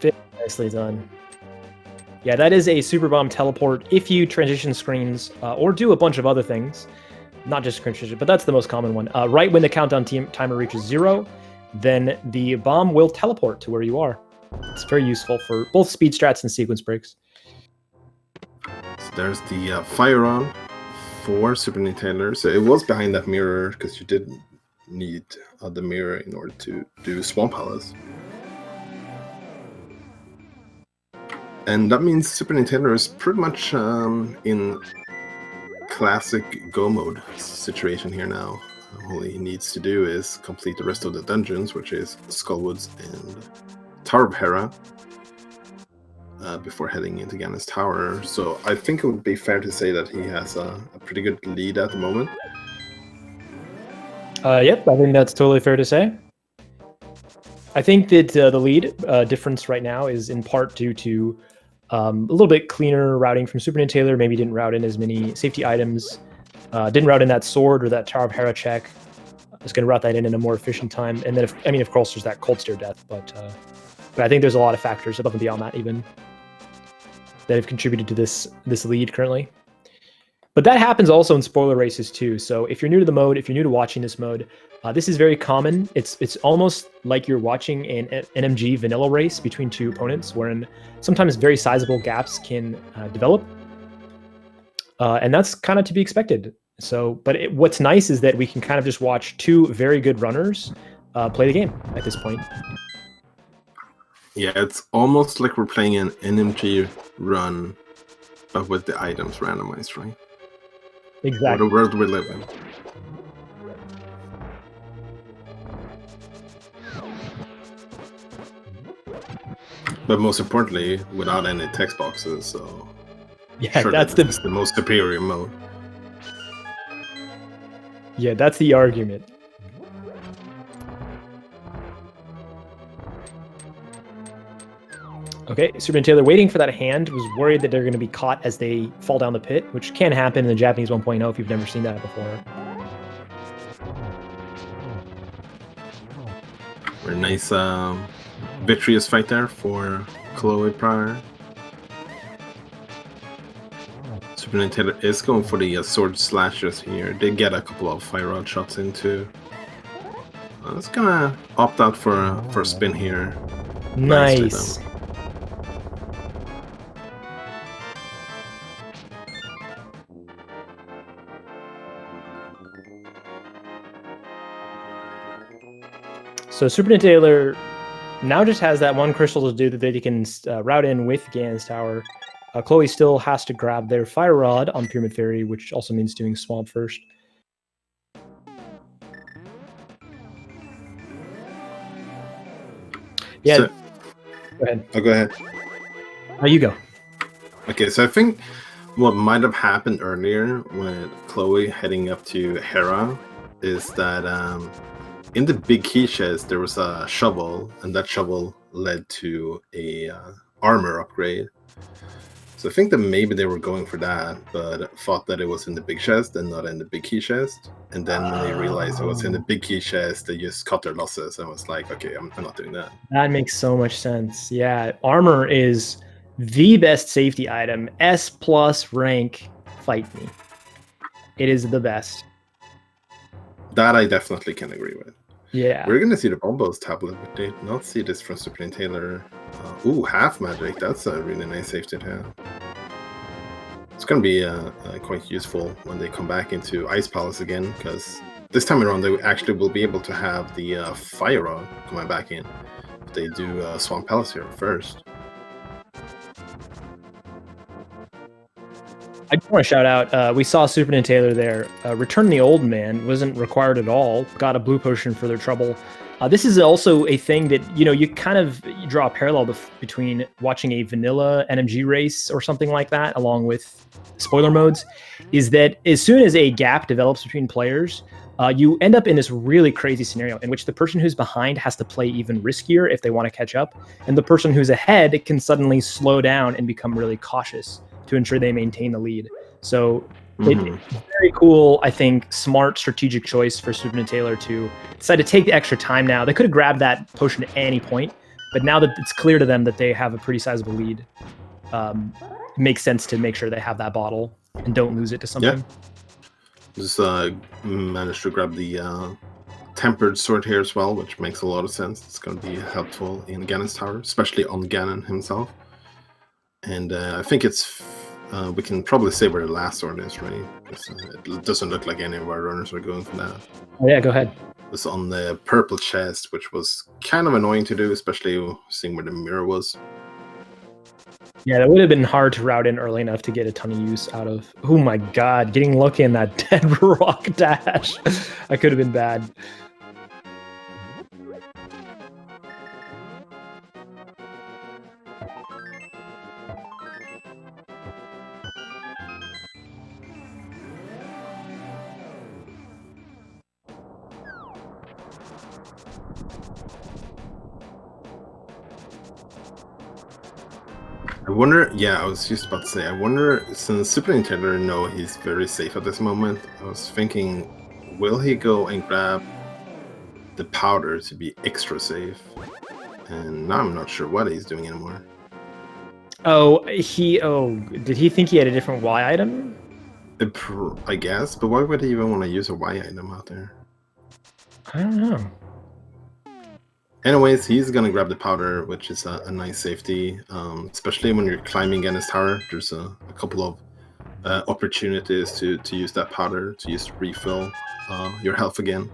Very nicely done. Yeah, that is a Super Bomb teleport if you transition screens or do a bunch of other things. Not just transition, but that's the most common one. Right when the countdown timer reaches 0, then the bomb will teleport to where you are. It's very useful for both speed strats and sequence breaks. So there's the fire on for SuperNinTaylor. So it was behind that mirror because you did need the mirror in order to do Swamp Palace. And that means SuperNinTaylor is pretty much in classic go mode situation here now. All he needs to do is complete the rest of the dungeons, which is Skullwoods and Tower of Hera, before heading into Ganon's Tower. So I think it would be fair to say that he has a pretty good lead at the moment. Yep, I think that's totally fair to say. I think that the lead difference right now is in part due to a little bit cleaner routing from SuperNinTaylor. Maybe didn't route in as many safety items, didn't route in that sword or that Tower of Hera check. I was going to route that in a more efficient time. And then, of course, there's that Cold Stare death, but I think there's a lot of factors above and beyond that even that have contributed to this lead currently. But that happens also in spoiler races too. So if you're new to the mode, if you're new to watching this mode, this is very common. It's almost like you're watching an NMG vanilla race between two opponents, wherein sometimes very sizable gaps can develop. And that's kind of to be expected. So, but what's nice is that we can kind of just watch two very good runners play the game at this point. Yeah, it's almost like we're playing an NMG run, but with the items randomized, right? Exactly. What a world we live in. But most importantly, without any text boxes, so yeah, sure that's the most superior mode. Yeah, that's the argument. Okay, SuperNinTaylor waiting for that hand, was worried that they're going to be caught as they fall down the pit, which can happen in the Japanese 1.0 if you've never seen that before. Very nice vitreous fight there for Khloe Prower. SuperNinTaylor is going for the sword slashes here. They get a couple of fire rod shots into. It's gonna opt out for a spin here. Nice. So SuperNinTaylor now just has that one crystal to do that they can route in with Ganon's Tower. Khloe still has to grab their Fire Rod on Pyramid Fairy, which also means doing Swamp first. Yeah. So, go ahead. Oh, go ahead. Oh, you go. Okay, so I think what might have happened earlier with Khloe heading up to Hera is that in the big key chest there was a shovel, and that shovel led to a armor upgrade. So I think that maybe they were going for that, but thought that it was in the big chest and not in the big key chest. And then when they realized it was in the big key chest, they just cut their losses and was like, okay, I'm not doing that. That makes so much sense. Yeah, armor is the best safety item. S+ rank, fight me. It is the best. That I definitely can agree with. Yeah. We're gonna see the Bombos tablet, but did not see this from SuperNinTaylor. Ooh, half magic. That's a really nice safety to have. It's gonna be quite useful when they come back into Ice Palace again, because this time around they actually will be able to have the Fire Rod coming back in. If they do Swamp Palace here first. I just want to shout out, we saw SuperNinTaylor there. Return the Old Man wasn't required at all. Got a blue potion for their trouble. This is also a thing that, you kind of draw a parallel between watching a vanilla NMG race or something like that, along with spoiler modes, is that as soon as a gap develops between players, you end up in this really crazy scenario in which the person who's behind has to play even riskier if they want to catch up, and the person who's ahead can suddenly slow down and become really cautious to ensure they maintain the lead. So it's very cool, I think, smart strategic choice for SuperNinTaylor to decide to take the extra time now. They could have grabbed that potion at any point, but now that it's clear to them that they have a pretty sizable lead, it makes sense to make sure they have that bottle and don't lose it to something. Yeah. Just managed to grab the tempered sword here as well, which makes a lot of sense. It's going to be helpful in Ganon's Tower, especially on Ganon himself. And I think it's we can probably say where the last sword is, right? It doesn't look like any of our runners are going for that. Oh, yeah, go ahead. It's on the purple chest, which was kind of annoying to do, especially seeing where the mirror was. Yeah, that would have been hard to route in early enough to get a ton of use out of. Oh my god, getting lucky in that dead rock dash. That could have been bad. I wonder, yeah, I was just about to say, I wonder, since SuperNinTaylor know he's very safe at this moment, I was thinking, will he go and grab the powder to be extra safe? And now I'm not sure what he's doing anymore. Oh, did he think he had a different Y item? I guess, but why would he even want to use a Y item out there? I don't know. Anyways, he's gonna grab the powder, which is a nice safety, especially when you're climbing against tower. There's a couple of opportunities to use that powder to use to refill your health again.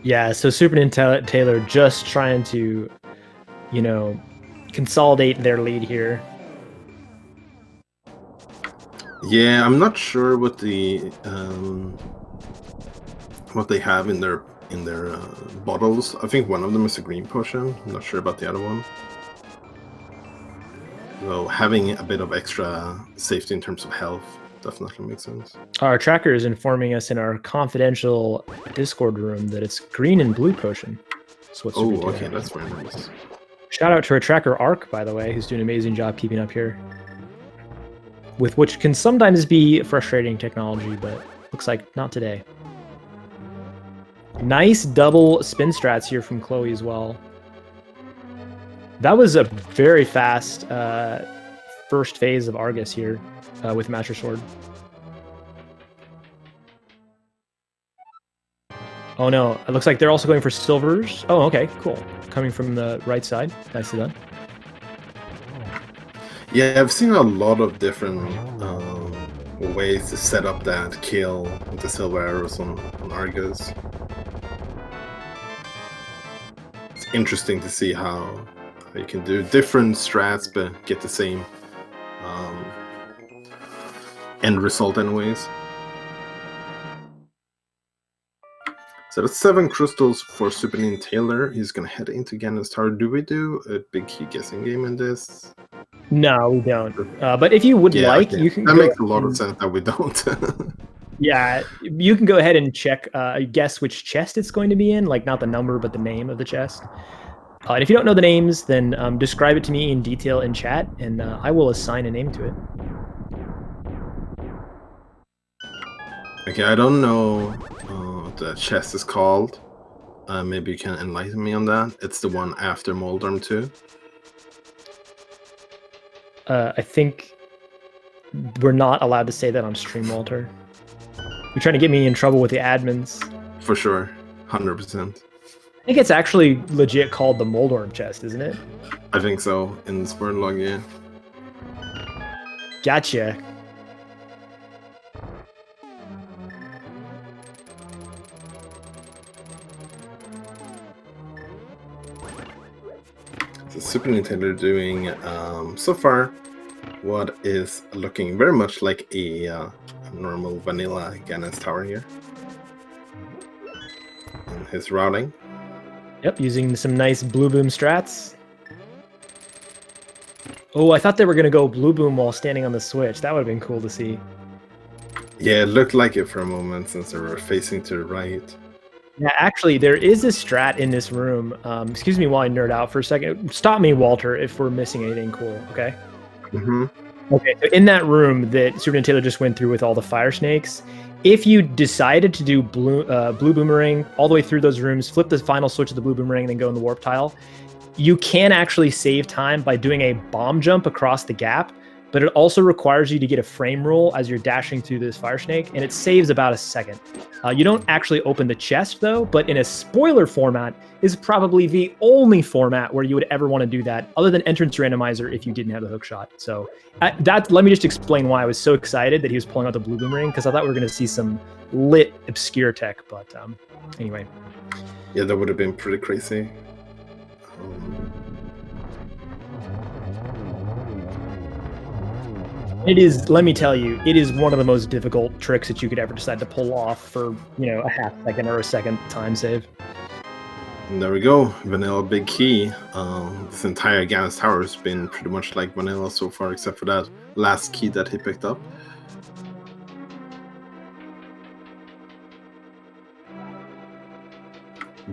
Yeah, so SuperNinTaylor just trying to, you know, consolidate their lead here. Yeah, I'm not sure what what they have in their bottles. I think one of them is a green potion. I'm not sure about the other one. So having a bit of extra safety in terms of health definitely makes sense. Our tracker is informing us in our confidential Discord room that it's green and blue potion. That's what okay, that's very nice. Shout out to our tracker Arc, by the way, who's doing an amazing job keeping up here. With which can sometimes be frustrating technology, but looks like not today. Nice double spin strats here from Khloe as well. That was a very fast first phase of Argus here with Master Sword. Oh no, it looks like they're also going for silvers. Oh, okay, cool. Coming from the right side. Nicely done. Yeah, I've seen a lot of different ways to set up that kill with the silver arrows on Argus. It's interesting to see how you can do different strats but get the same end result anyways. So that's 7 crystals for SuperNinTaylor. He's gonna head into Ganon's Tower. Do we do a big key guessing game in this? No, we don't. But if you would like, you can. That makes a lot of sense that we don't. Yeah, you can go ahead and check, guess which chest it's going to be in, like not the number, but the name of the chest. And if you don't know the names, then describe it to me in detail in chat, and I will assign a name to it. Okay, I don't know what the chest is called. Maybe you can enlighten me on that. It's the one after Moldorm 2. I think we're not allowed to say that on stream, Walter. You're trying to get me in trouble with the admins. For sure, 100%. I think it's actually legit called the Moldorm chest, isn't it? I think so, in the Spurn log, yeah. Gotcha. So SuperNinTaylor doing, so far, what is looking very much like a normal vanilla Ganon's Tower here. And his routing. Yep, using some nice blue boom strats. Oh, I thought they were going to go blue boom while standing on the switch. That would have been cool to see. Yeah, it looked like it for a moment since they were facing to the right. Yeah, actually, there is a strat in this room. Excuse me while I nerd out for a second. Stop me, Walter, if we're missing anything cool, okay? Mm-hmm. Okay, so in that room that SuperNinTaylor just went through with all the fire snakes, if you decided to do blue boomerang all the way through those rooms, flip the final switch of the blue boomerang, and then go in the warp tile, you can actually save time by doing a bomb jump across the gap, but it also requires you to get a frame roll as you're dashing through this fire snake, and it saves about a second. You don't actually open the chest, though, but in a spoiler format is probably the only format where you would ever want to do that, other than Entrance Randomizer if you didn't have the hook shot. So let me just explain why I was so excited that he was pulling out the blue boomerang, because I thought we were going to see some lit, obscure tech, but anyway. Yeah, that would have been pretty crazy. It is, let me tell you, it is one of the most difficult tricks that you could ever decide to pull off for, you know, a half second or a second time save. And there we go, vanilla big key. This entire Ganon's Tower has been pretty much like vanilla so far, except for that last key that he picked up.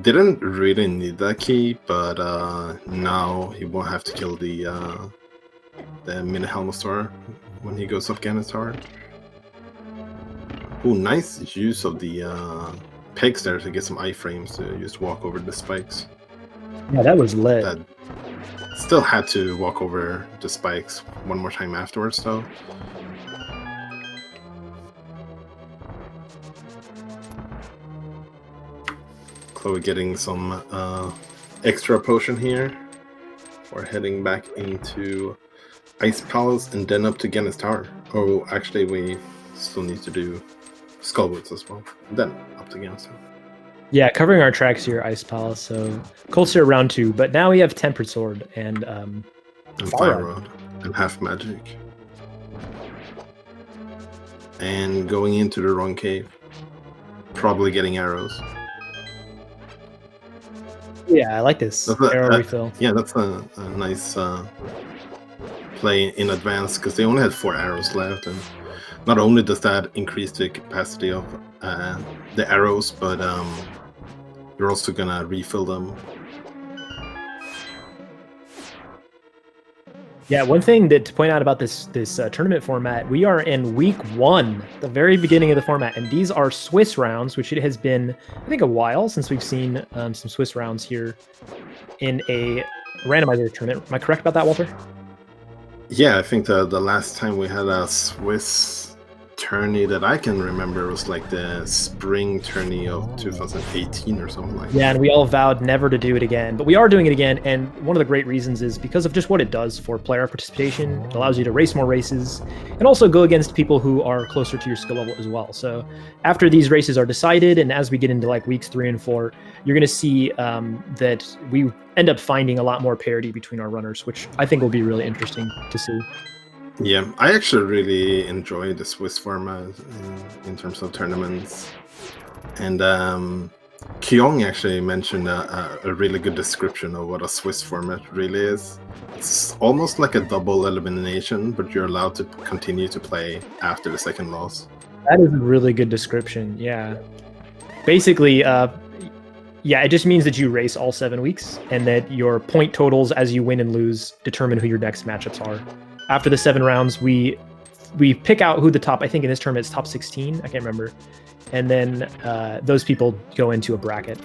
Didn't really need that key, but now he won't have to kill the mini Helmasaur when he goes up Ganon's Tower. Oh, nice use of the pegs there to get some iframes to just walk over the spikes. Yeah, that was lit. That still had to walk over the spikes one more time afterwards, though. Khloe getting some extra potion here. We're heading back into Ice Palace and then up to Gennis Tower. Oh, actually, we still need to do Skullwoods as well. And then up to Gennis Tower. Yeah, covering our tracks here, Ice Palace. So Cold Stare round 2, but now we have Tempered Sword and Fire Rod and Half Magic. And going into the wrong cave. Probably getting arrows. Yeah, I like this arrow refill. Yeah, that's a nice play in advance, because they only had 4 arrows left, and not only does that increase the capacity of the arrows, but you're also gonna refill them. Yeah, one thing to point out about this tournament format, we are in week 1, the very beginning of the format, and these are Swiss rounds, which it has been, I think, a while since we've seen some Swiss rounds here in a randomizer tournament. Am I correct about that, Walter? Yeah, I think the last time we had a Swiss tourney that I can remember was like the spring tourney of 2018 or something like that. Yeah, and we all vowed never to do it again, but we are doing it again, and one of the great reasons is because of just what it does for player participation. It allows you to race more races and also go against people who are closer to your skill level as well. So after these races are decided, and as we get into like weeks 3 and 4, you're going to see that we end up finding a lot more parity between our runners, which I think will be really interesting to see. Yeah, I actually really enjoy the Swiss format in terms of tournaments. And Kyong actually mentioned a really good description of what a Swiss format really is. It's almost like a double elimination, but you're allowed to continue to play after the second loss. That is a really good description, yeah. Basically, yeah, it just means that you race all 7 weeks, and that your point totals as you win and lose determine who your next matchups are. After the 7 rounds, we pick out who the top, I think in this tournament it's top 16, I can't remember. And then those people go into a bracket.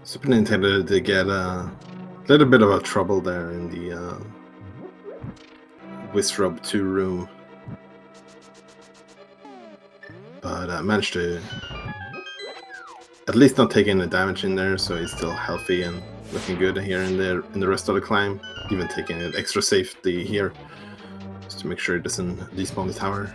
SuperNinTaylor did get a little bit of a trouble there in the Wisrub 2 room. But managed to at least not take any damage in there, so he's still healthy and looking good here in the rest of the climb. Even taking an extra safety here, just to make sure it doesn't despawn the tower.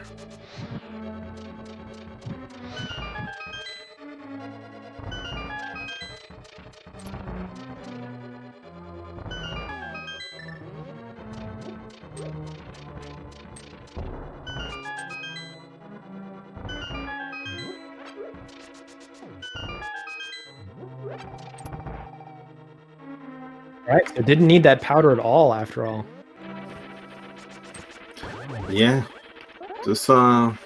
Right, so didn't need that powder at all after all. Yeah, just gonna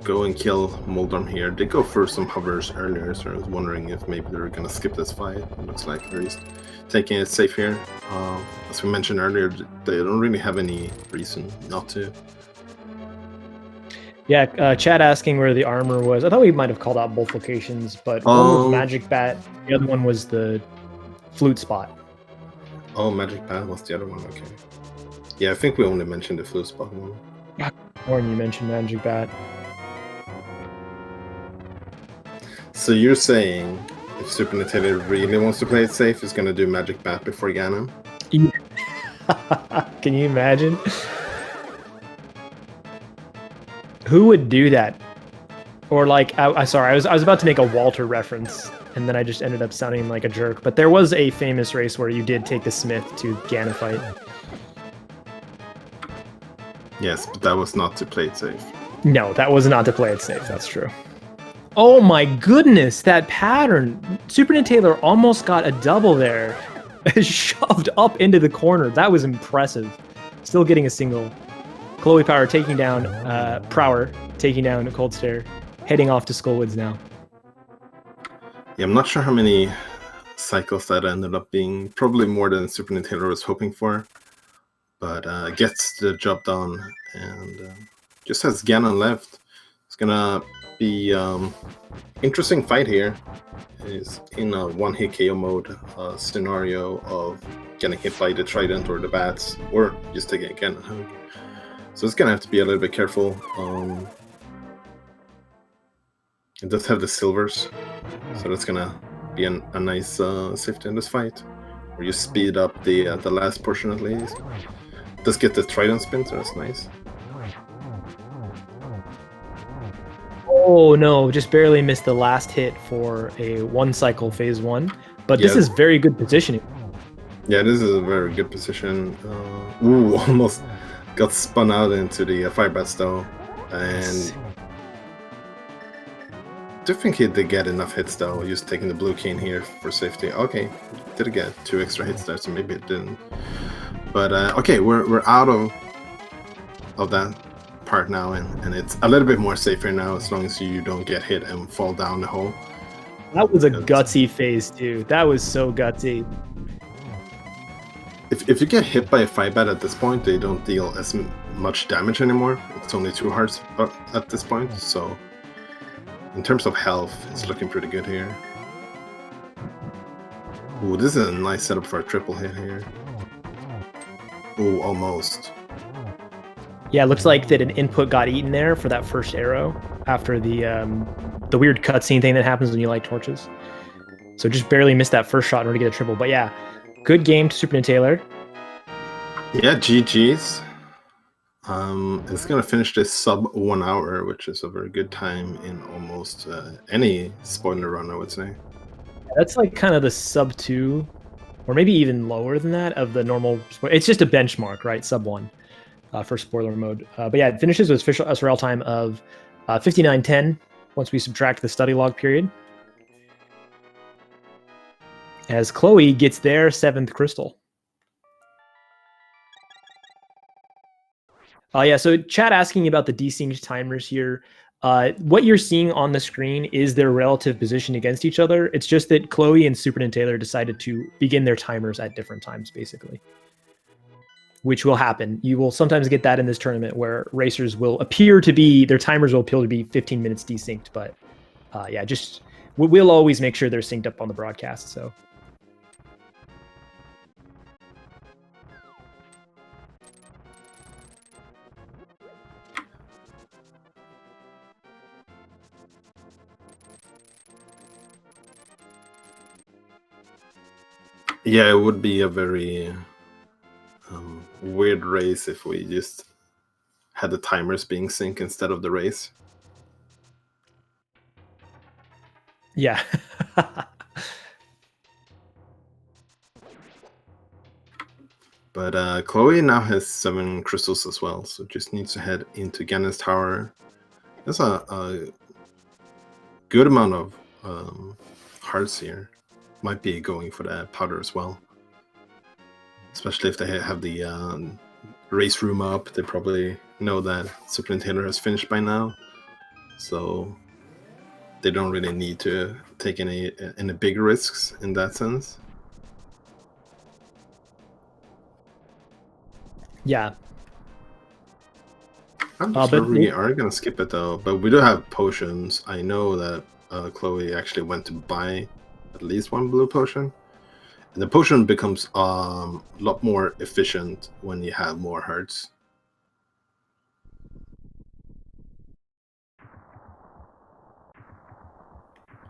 go and kill Moldorm here. They go for some hovers earlier, so I was wondering if maybe they're gonna skip this fight. It looks like they're just taking it safe here. As we mentioned earlier, they don't really have any reason not to. Yeah, Chad asking where the armor was. I thought we might have called out both locations, but one was Magic Bat, the other one was the Flute Spot. Oh, Magic Bat was the other one, okay. Yeah, I think we only mentioned the Flute Spot one. Yeah, or you mentioned Magic Bat. So you're saying if SuperNinTaylor really wants to play it safe, he's gonna do Magic Bat before Ganon? Can you imagine? Who would do that? Or like, sorry, I was about to make a Walter reference, and then I just ended up sounding like a jerk. But there was a famous race where you did take the Smith to Ganon fight. Yes, but that was not to play it safe. No, that was not to play it safe. That's true. Oh my goodness, that pattern! SuperNinTaylor almost got a double there. Shoved up into the corner. That was impressive. Still getting a single. Khloe Power taking down Prower, taking down Cold Stare, heading off to Skullwoods now. Yeah, I'm not sure how many cycles that ended up being. Probably more than SuperNinTaylor was hoping for. But gets the job done, and just has Ganon left. It's gonna be interesting fight here. Is in a one-hit KO mode scenario of getting hit by the trident or the bats, or just taking again. So it's gonna have to be a little bit careful. It does have the silvers, so that's gonna be a nice safety in this fight. Where you speed up the last portion at least. It does get the trident spin, so that's nice. Oh no, just barely missed the last hit for a one cycle phase 1. But this is very good positioning. Yeah, this is a very good position. Ooh, almost got spun out into the fire bats though. And I do think he did get enough hits though, just taking the blue cane here for safety. Okay, did get 2 extra hits there, so maybe it didn't. But okay, we're out of that part now, and it's a little bit more safer now as long as you don't get hit and fall down the hole. That was a gutsy phase too. That was so gutsy. If you get hit by a fire bat at this point, they don't deal as much damage anymore. It's only 2 hearts at this point, so in terms of health, it's looking pretty good here. Ooh, this is a nice setup for a triple hit here. Ooh, almost. Yeah, it looks like that an input got eaten there for that first arrow after the weird cutscene thing that happens when you light torches. So just barely missed that first shot in order to get a triple. But yeah, good game to SuperNinTaylor. Yeah, GG's. It's gonna finish this sub 1 hour, which is a very good time in almost any spoiler run, I would say. That's like kind of the sub 2, or maybe even lower than that of the normal. It's just a benchmark, right? Sub 1 for spoiler mode. But yeah, it finishes with official SRL time of 59:10 once we subtract the study log period. As Khloe gets their 7th crystal. Yeah, so chat asking about the desynced timers here. What you're seeing on the screen is their relative position against each other. It's just that Khloe and SuperNinTaylor decided to begin their timers at different times, basically. Which will happen. You will sometimes get that in this tournament where racers will appear to be, their timers will appear to be 15 minutes desynced, but yeah, just, we'll always make sure they're synced up on the broadcast, so. Yeah, it would be a very weird race if we just had the timers being synced instead of the race. Yeah. But Khloe now has 7 crystals as well, so just needs to head into Ganon's Tower. That's a good amount of hearts here. Might be going for that powder as well. Especially if they have the race room up, they probably know that SuperNinTaylor has finished by now. So they don't really need to take any big risks in that sense. Yeah. I'm not sure we are going to skip it though, but we do have potions. I know that Khloe actually went to buy at least 1 blue potion. And the potion becomes a lot more efficient when you have more hearts.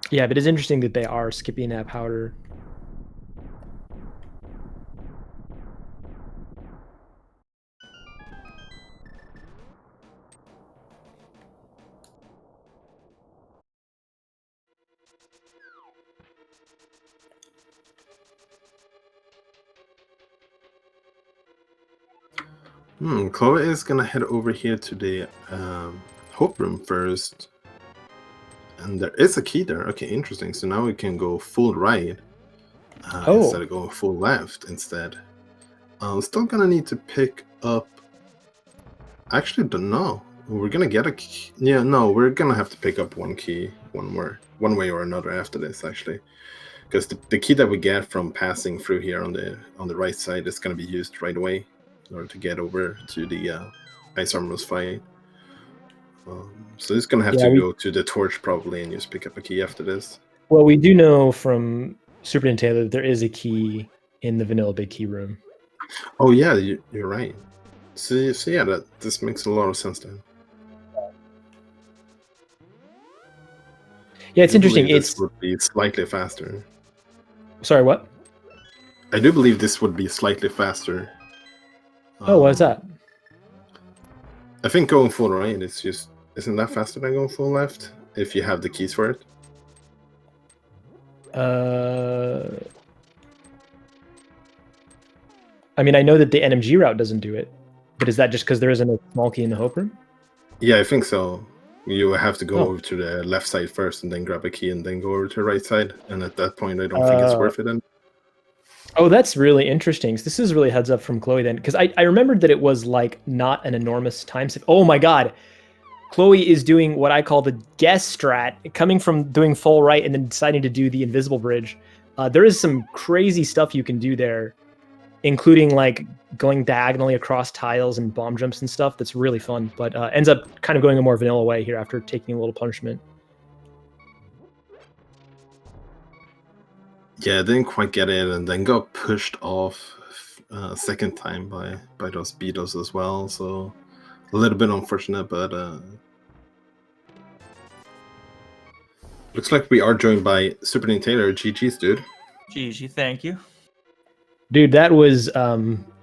Yeah, but it's interesting that they are skipping that powder. Khloe is gonna head over here to the Hope Room first. And there is a key there. Okay, interesting. So now we can go full right instead of going full left instead. I'm still gonna need to pick up... Actually, don't know. We're gonna get a key. Yeah, no, we're gonna have to pick up 1 key, one way or another after this, actually. Because the key that we get from passing through here on the right side is gonna be used right away in order to get over to the Ice Armor's fight. So he's gonna have Yeah, to go to the torch probably and just pick up a key after this. Well, we do know from SuperNinTaylor that there is a key in the vanilla big key room. Oh yeah, you're right. So yeah, this makes a lot of sense then. Yeah, it's interesting. This would be slightly faster. Sorry, what? I do believe this would be slightly faster. Oh, what is that? I think going full right is just isn't that faster than going full left if you have the keys for it? I mean, I know that the NMG route doesn't do it, but is that just because there isn't a small key in the hope room? Yeah, I think so. You have to go over to the left side first and then grab a key and then go over to the right side. And at that point, I don't think it's worth it then. Oh, that's really interesting. So this is really heads up from Khloe then, because I remembered that it was like not an enormous time save. Oh my God. Khloe is doing what I call the guess strat, coming from doing full right and then deciding to do the invisible bridge. There is some crazy stuff you can do there, including like going diagonally across tiles and bomb jumps and stuff. That's really fun, but ends up kind of going a more vanilla way here after taking a little punishment. Yeah, I didn't quite get it, and then got pushed off second time by those beetles as well. So a little bit unfortunate, but looks like we are joined by SuperNinTaylor. GG's, dude. GG, thank you. Dude, that was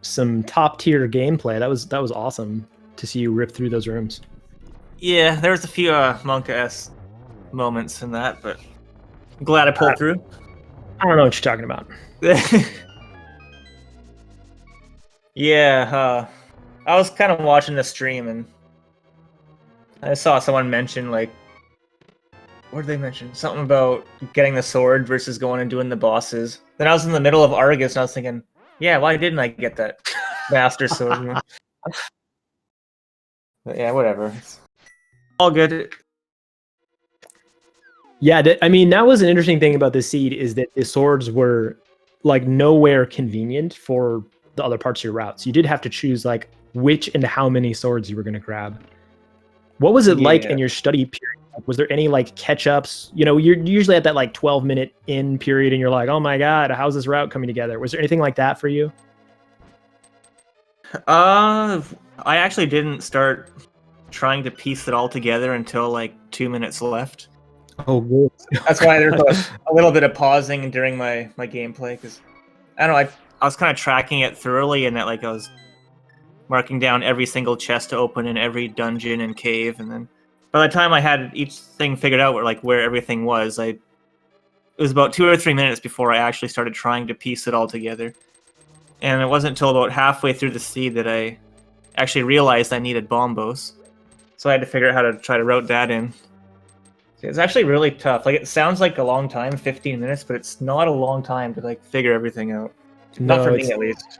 some top tier gameplay. That was awesome to see you rip through those rooms. Yeah, there was a few Monka-esque moments in that, but I'm glad I pulled through. I don't know what you're talking about. Yeah, I was kind of watching the stream and I saw someone mention, like, what did they mention? Something about getting the sword versus going and doing the bosses. Then I was in the middle of Argus and I was thinking, yeah, why didn't I get that master sword? But yeah, whatever. It's all good. Yeah, I mean, that was an interesting thing about the seed is that the swords were like nowhere convenient for the other parts of your routes. You did have to choose like which and how many swords you were going to grab. What was it like in your study period? Was there any like catch-ups? You know, you're usually at that like 12-minute in period and you're like, oh my God, how's this route coming together? Was there anything like that for you? I actually didn't start trying to piece it all together until like 2 minutes left. Oh, good. That's why there's a little bit of pausing during my gameplay, because I don't know, I was kind of tracking it thoroughly, and that like I was marking down every single chest to open in every dungeon and cave, and then by the time I had each thing figured out, where everything was, it was about 2 or 3 minutes before I actually started trying to piece it all together. And it wasn't until about halfway through the seed that I actually realized I needed bombos. So I had to figure out how to try to route that in. It's actually really tough. Like, it sounds like a long time, 15 minutes, but it's not a long time to like figure everything out. No, not for me, at least.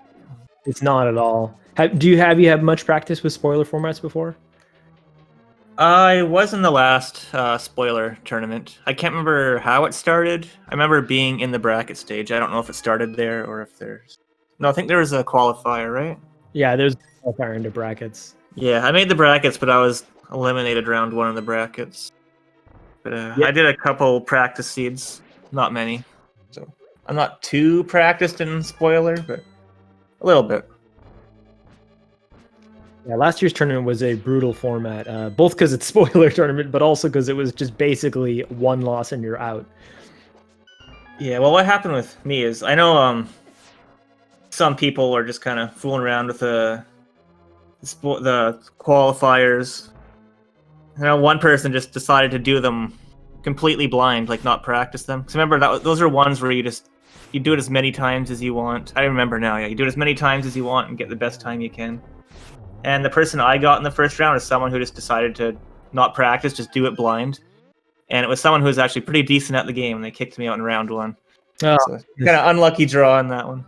It's not at all. Do you have much practice with spoiler formats before? I was in the last spoiler tournament. I can't remember how it started. I remember being in the bracket stage. I don't know if it started there or if there's... No, I think there was a qualifier, right? Yeah, there's a qualifier into brackets. Yeah, I made the brackets, but I was eliminated round 1 in the brackets. But I did a couple practice seeds, not many. So I'm not too practiced in spoiler, but a little bit. Yeah, last year's tournament was a brutal format, both because it's spoiler tournament, but also because it was just basically one loss and you're out. Yeah, well, what happened with me is, I know some people are just kind of fooling around with the qualifiers. You know, one person just decided to do them completely blind, like not practice them. Because remember, those are ones where you do it as many times as you want. I remember now, yeah. You do it as many times as you want and get the best time you can. And the person I got in the first round is someone who just decided to not practice, just do it blind. And it was someone who was actually pretty decent at the game, and they kicked me out in round 1. Oh. So, kind of unlucky draw in that one.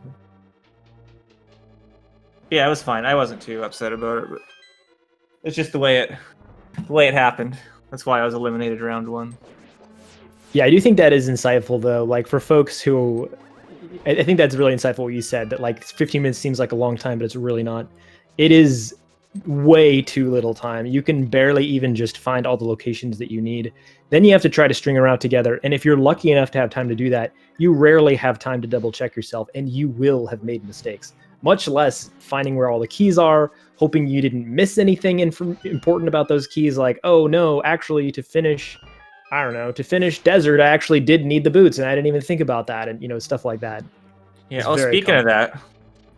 Yeah, it was fine. I wasn't too upset about it, but it's just the way it happened. That's why I was eliminated round 1. Yeah, I do think that is insightful, though. Like, for folks who... I think that's really insightful what you said, that, like, 15 minutes seems like a long time, but it's really not. It is way too little time. You can barely even just find all the locations that you need. Then you have to try to string around together. And if you're lucky enough to have time to do that, you rarely have time to double check yourself, and you will have made mistakes, much less finding where all the keys are, hoping you didn't miss anything important about those keys. Like, oh no, actually to finish desert, I actually did need the boots and I didn't even think about that. And stuff like that. Yeah. It's Oh, very speaking of common. that,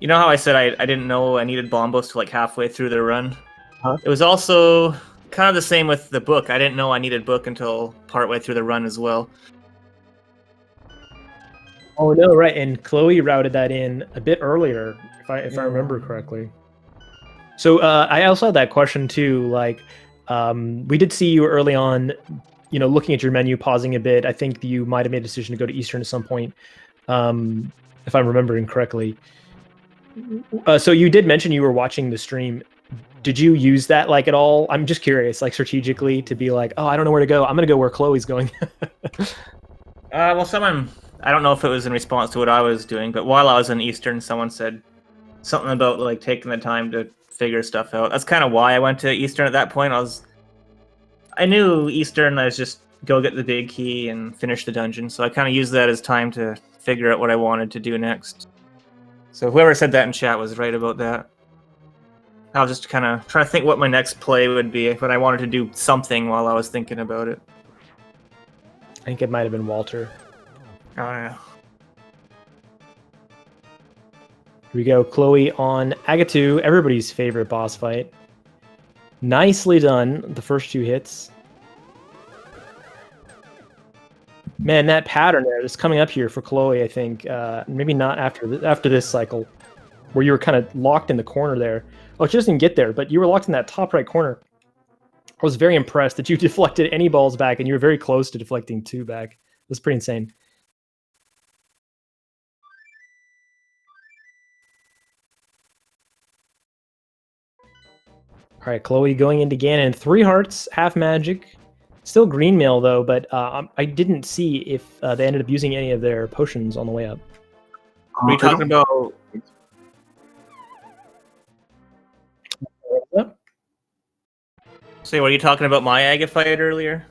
you know how I said I didn't know I needed bombos till like halfway through the run? Huh? It was also kind of the same with the book. I didn't know I needed book until partway through the run as well. Oh no, right. And Khloe routed that in a bit earlier, if I remember correctly. So I also had that question too. Like, we did see you early on, looking at your menu, pausing a bit. I think you might have made a decision to go to Eastern at some point, if I'm remembering correctly. So you did mention you were watching the stream. Did you use that like at all? I'm just curious, like strategically, to be like, oh, I don't know where to go. I'm gonna go where Chloe's going. Well, someone, I don't know if it was in response to what I was doing, but while I was in Eastern, someone said something about like taking the time to figure stuff out. That's kind of why I went to Eastern at that point. I knew Eastern, I was just go get the big key and finish the dungeon. So I kind of used that as time to figure out what I wanted to do next. So whoever said that in chat was right about that. I was just kind of trying to think what my next play would be, but I wanted to do something while I was thinking about it. I think it might have been Walter. Oh, yeah. Here we go, Khloe on Agatu, everybody's favorite boss fight. Nicely done, the first 2 hits. Man, that pattern there is coming up here for Khloe, I think. Maybe not after this cycle, where you were kind of locked in the corner there. Oh, she doesn't get there, but you were locked in that top right corner. I was very impressed that you deflected any balls back, and you were very close to deflecting 2 back. It was pretty insane. All right, Khloe going into Ganon. 3 hearts, half magic. Still green mail, though, but I didn't see if they ended up using any of their potions on the way up. Were you talking about... So, were you talking about my Aga fight earlier?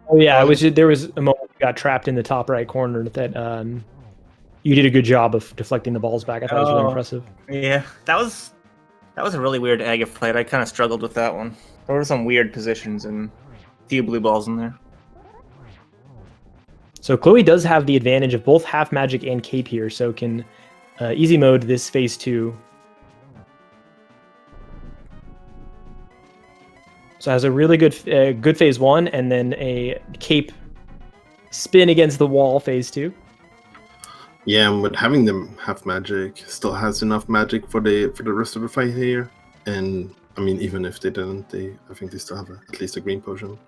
Oh yeah, there was a moment you got trapped in the top right corner that you did a good job of deflecting the balls back. I thought it was really impressive. Yeah, that was a really weird Aga fight. I kind of struggled with that one. There were some weird positions and a few blue balls in there. So Khloe does have the advantage of both half magic and cape here, so can easy mode this phase 2. So has a really good phase 1, and then a cape spin against the wall phase 2. Yeah, but having them half magic still has enough magic for the rest of the fight here. And I mean, even if they didn't, I think they still have at least a green potion.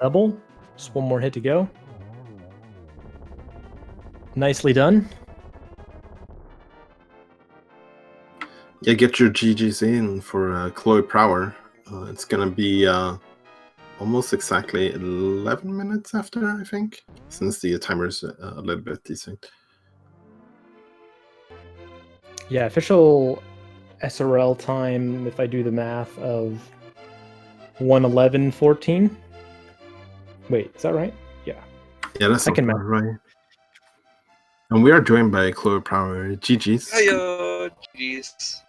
Double. Just one more hit to go. Nicely done. Yeah, get your GGs in for Khloe Prower. It's gonna be almost exactly 11 minutes after, I think, since the timer's a little bit decent. Yeah, official SRL time, if I do the math, of 1:11:14. Wait, is that right? Yeah. Yeah, that's right. And we are joined by Khloe Prower. GG's. Hiyo, GG's.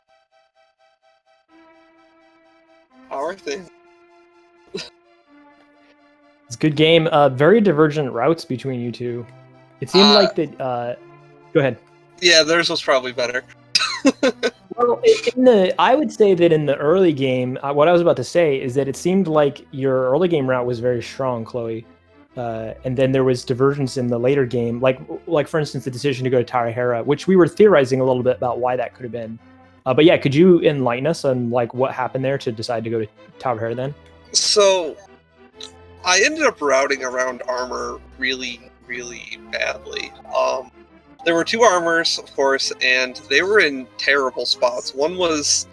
Our thing. It's a good game. Very divergent routes between you two. It seemed like that. Go ahead. Yeah, theirs was probably better. Well, I would say that in the early game, what I was about to say is that it seemed like your early game route was very strong, Khloe, and then there was divergence in the later game, like for instance the decision to go to Tower Hera, which we were theorizing a little bit about why that could have been. But yeah, could you enlighten us on like what happened there to decide to go to Tower Hera then? So, I ended up routing around armor really, really badly. There were two armors, of course, and they were in terrible spots. One was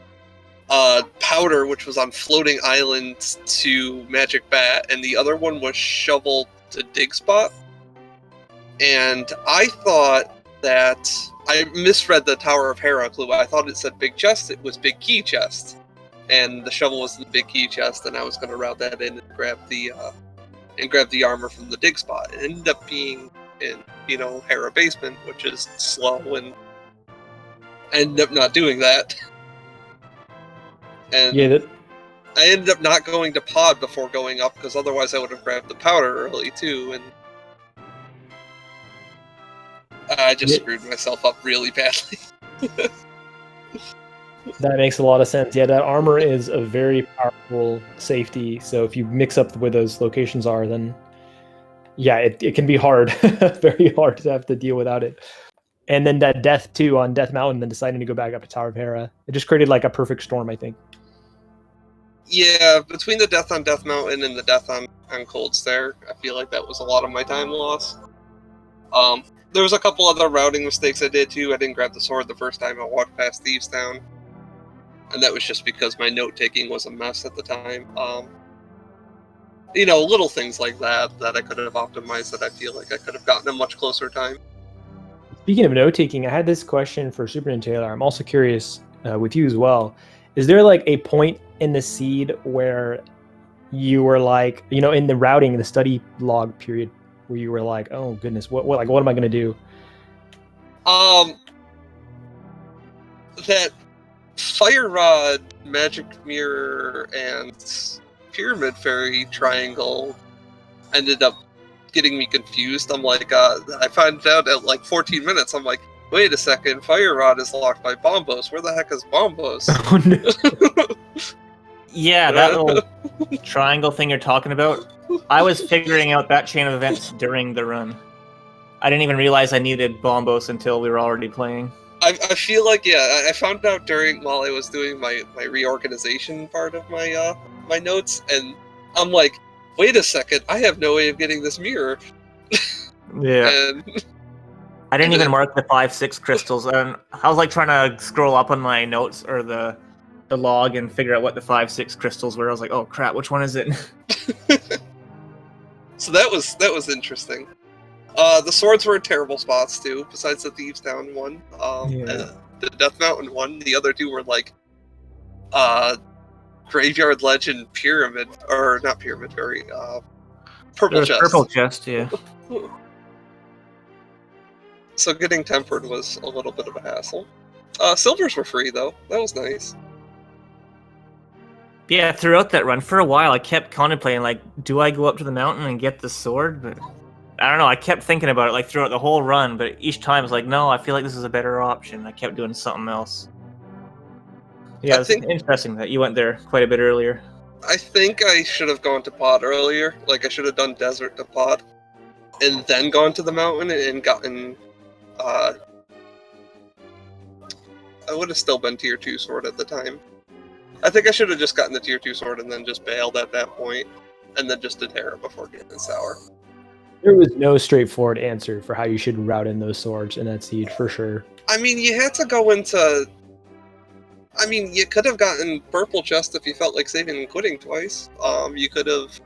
Powder, which was on floating islands to Magic Bat, and the other one was Shovel to Dig Spot. And I thought that I misread the Tower of Hera clue. I thought it said Big Chest. It was Big Key Chest, and the shovel was the Big Key Chest. And I was going to route that in and grab the armor from the dig spot. It ended up being in Hera basement, which is slow, and I ended up not doing that. And Yeah, I ended up not going to pod before going up, because otherwise I would have grabbed the powder early too, and I just screwed myself up really badly. that makes a lot of sense. Yeah, that armor is a very powerful safety. So if you mix up where those locations are, then yeah, it can be hard, very hard to have to deal without it. And then that death too on Death Mountain, then deciding to go back up to Tower of Hera, it just created like a perfect storm, I think. Yeah, between the death on Death Mountain and the death on Cold Stair, I feel like that was a lot of my time lost. There was a couple other routing mistakes I did too. I didn't grab the sword the first time I walked past Thieves Town, and that was just because my note taking was a mess at the time. Little things like that I could have optimized, that I feel like I could have gotten a much closer time. Speaking of note taking, I had this question for SuperNinTaylor. I'm also curious with you as well. Is there like a point in the seed where you were like, in the routing, the study log period, where you were like, oh goodness, what am I gonna do? That Fire Rod, Magic Mirror, and Pyramid Fairy triangle ended up getting me confused. I'm like, I found out at like 14 minutes. I'm like, wait a second, Fire Rod is locked by Bombos. Where the heck is Bombos? Oh, no. Yeah, that little triangle thing you're talking about. I was figuring out that chain of events during the run. I didn't even realize I needed Bombos until we were already playing. I feel like, I found out while I was doing my reorganization part of my my notes, and I'm like, wait a second, I have no way of getting this mirror. Yeah. And I didn't even mark the 5-6 crystals, and I was like trying to scroll up on my notes or the log and figure out what the 5-6 crystals were. I was like, oh crap, which one is it? So that was interesting. The swords were in terrible spots too, besides the Thieves Town one. The Death Mountain one. The other two were like Graveyard Legend Pyramid, or not Pyramid, very Purple Chest. Purple Chest, yeah. So getting tempered was a little bit of a hassle. Silvers were free though. That was nice. Yeah, throughout that run, for a while, I kept contemplating, like, do I go up to the mountain and get the sword? But I don't know, I kept thinking about it, like, throughout the whole run, but each time I was like, no, I feel like this is a better option. I kept doing something else. Yeah, it's interesting that you went there quite a bit earlier. I think I should have gone to pod earlier. Like, I should have done desert to pod, and then gone to the mountain and gotten... I would have still been tier 2 sword at the time. I think I should have just gotten the tier 2 sword and then just bailed at that point, and then just did Hera before getting the sour. There was no straightforward answer for how you should route in those swords in that seed, for sure. I mean, you had to go into... I mean, you could have gotten Purple Chest if you felt like saving and quitting twice. You could have...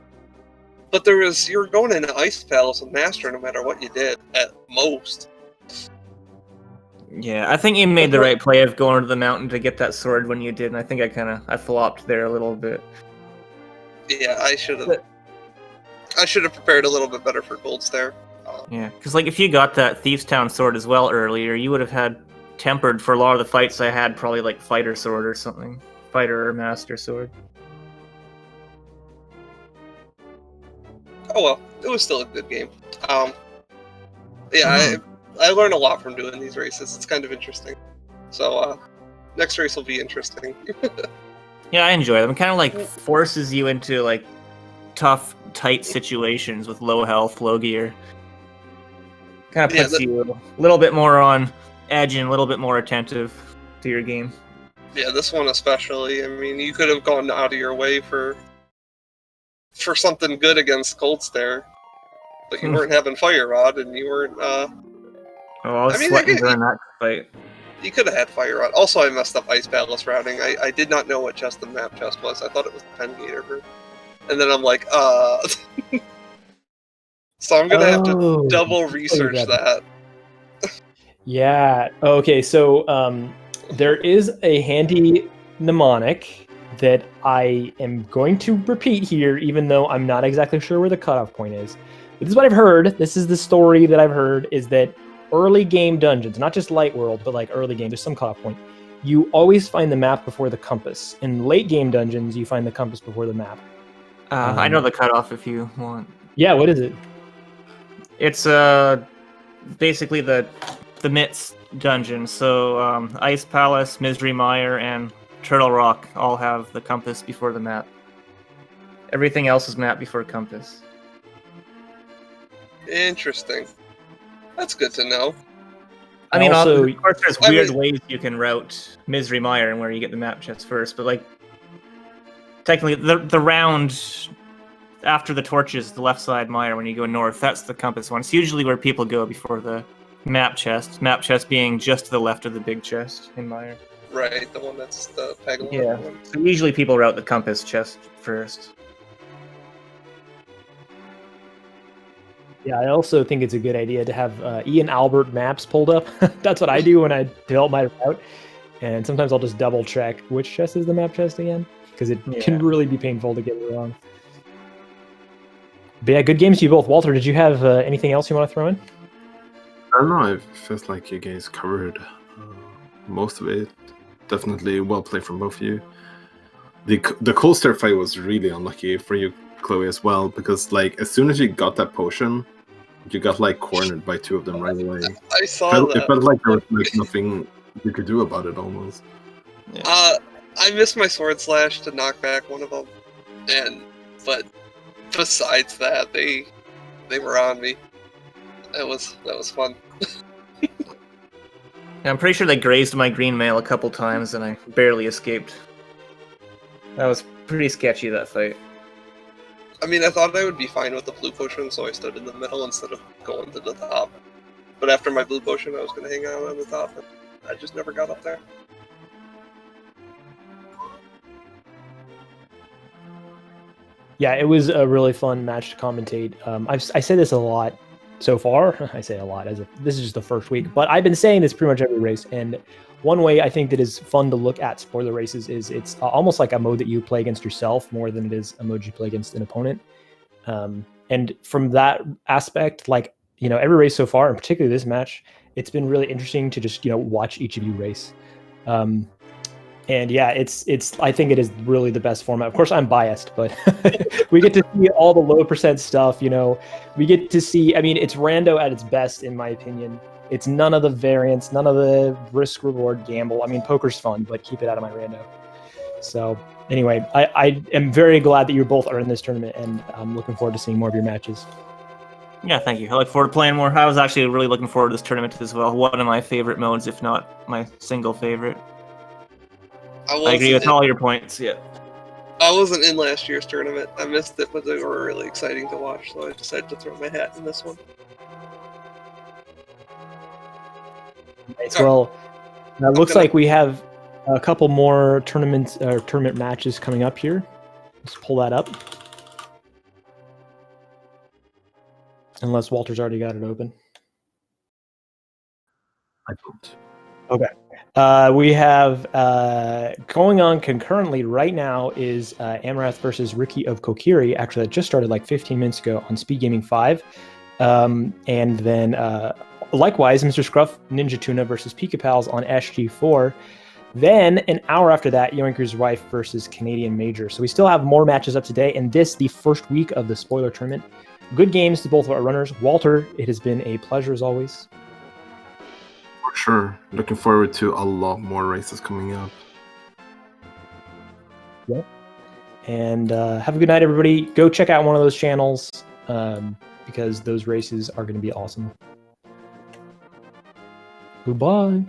But you were going into Ice Palace with Master no matter what you did, at most. Yeah, I think you made the right play of going to the mountain to get that sword when you did, and I think I flopped there a little bit. Yeah, I should have prepared a little bit better for Gold Stair. Yeah, because like if you got that Thieves Town sword as well earlier, you would have had tempered for a lot of the fights I had, probably like Fighter Sword or something. Fighter or Master Sword. Oh well, it was still a good game. I learned a lot from doing these races. It's kind of interesting. So, next race will be interesting. Yeah, I enjoy them. It kind of like forces you into like tough, tight situations with low health, low gear. Kind of puts you a little bit more on edge and a little bit more attentive to your game. Yeah, this one especially. I mean, you could have gone out of your way for something good against Cold Stair, but you weren't having Fire Rod, and you weren't. I was sweating during that fight. You could have had fire on. Also, I messed up Ice Palace routing. I did not know what chest the map chest was. I thought it was the Pen Gator group. And then I'm like, So I'm gonna have to double research that. Yeah. Okay. So there is a handy mnemonic that I am going to repeat here, even though I'm not exactly sure where the cutoff point is. But this is what I've heard. This is the story that I've heard, is that early game dungeons, not just light world, but like early game, there's some cutoff point. You always find the map before the compass. In late game dungeons, you find the compass before the map. I know the cutoff if you want. Yeah, what is it? It's basically the Mitts dungeon. So Ice Palace, Misery Mire, and Turtle Rock all have the compass before the map. Everything else is map before compass. Interesting. That's good to know. I mean, Also, of course, there's weird ways you can route Misery Mire and where you get the map chest first, but like, technically, the round after the torches, the left side mire when you go north, that's the compass one. It's usually where people go before the map chest. Map chest being just to the left of the big chest in mire. Right, the one that's the Peggle one. So usually people route the compass chest first. Yeah, I also think it's a good idea to have Ian Albert maps pulled up. That's what I do when I develop my route. And sometimes I'll just double check which chest is the map chest again, because it can really be painful to get it wrong. But yeah, good games to you both. Walter, did you have anything else you want to throw in? I don't know. It feels like you guys covered most of it. Definitely well played from both of you. The coaster fight was really unlucky for you, Khloe, as well, because like as soon as you got that potion, you got like cornered by two of them right away. I saw that. It felt like there was like nothing you could do about it almost. Yeah. I missed my sword slash to knock back one of them, but besides that, they were on me. That was fun. I'm pretty sure they grazed my green mail a couple times and I barely escaped. That was pretty sketchy, that fight. I mean, I thought I would be fine with the blue potion, so I stood in the middle instead of going to the top. But after my blue potion, I was going to hang out on the top, and I just never got up there. Yeah, it was a really fun match to commentate. I say this a lot so far. I say a lot as if this is just the first week, but I've been saying this pretty much every race. And one way I think that is fun to look at spoiler races is it's almost like a mode that you play against yourself more than it is a mode you play against an opponent. And from that aspect, like, you know, every race so far, and particularly this match, it's been really interesting to just, you know, watch each of you race. And yeah, I think it is really the best format. Of course, I'm biased, but we get to see all the low percent stuff, you know. We get to see, I mean, it's rando at its best, in my opinion. It's none of the variance, none of the risk-reward gamble. I mean, poker's fun, but keep it out of my rando. So anyway, I am very glad that you both are in this tournament, and I'm looking forward to seeing more of your matches. Yeah, thank you. I look forward to playing more. I was actually really looking forward to this tournament as well. One of my favorite modes, if not my single favorite. I agree with all your points, yeah. I wasn't in last year's tournament. I missed it, but they were really exciting to watch, so I decided to throw my hat in this one. Nice. Well, it looks like we have a couple more tournament matches coming up here. Let's pull that up. Unless Walter's already got it open. I don't. Okay. We have going on concurrently right now is Amarath versus Ricky of Kokiri. Actually, that just started like 15 minutes ago on SpeedGaming 5. And then likewise, Mr. Scruff Ninja Tuna versus Pika Pals on SG4. Then an hour after that, Yoinker's Wife versus Canadian Major. So we still have more matches up today, and this the first week of the spoiler tournament. Good games to both of our runners. Walter, it has been a pleasure as always. For sure. Looking forward to a lot more races coming up. Yep. And have a good night, everybody. Go check out one of those channels because those races are going to be awesome. Goodbye.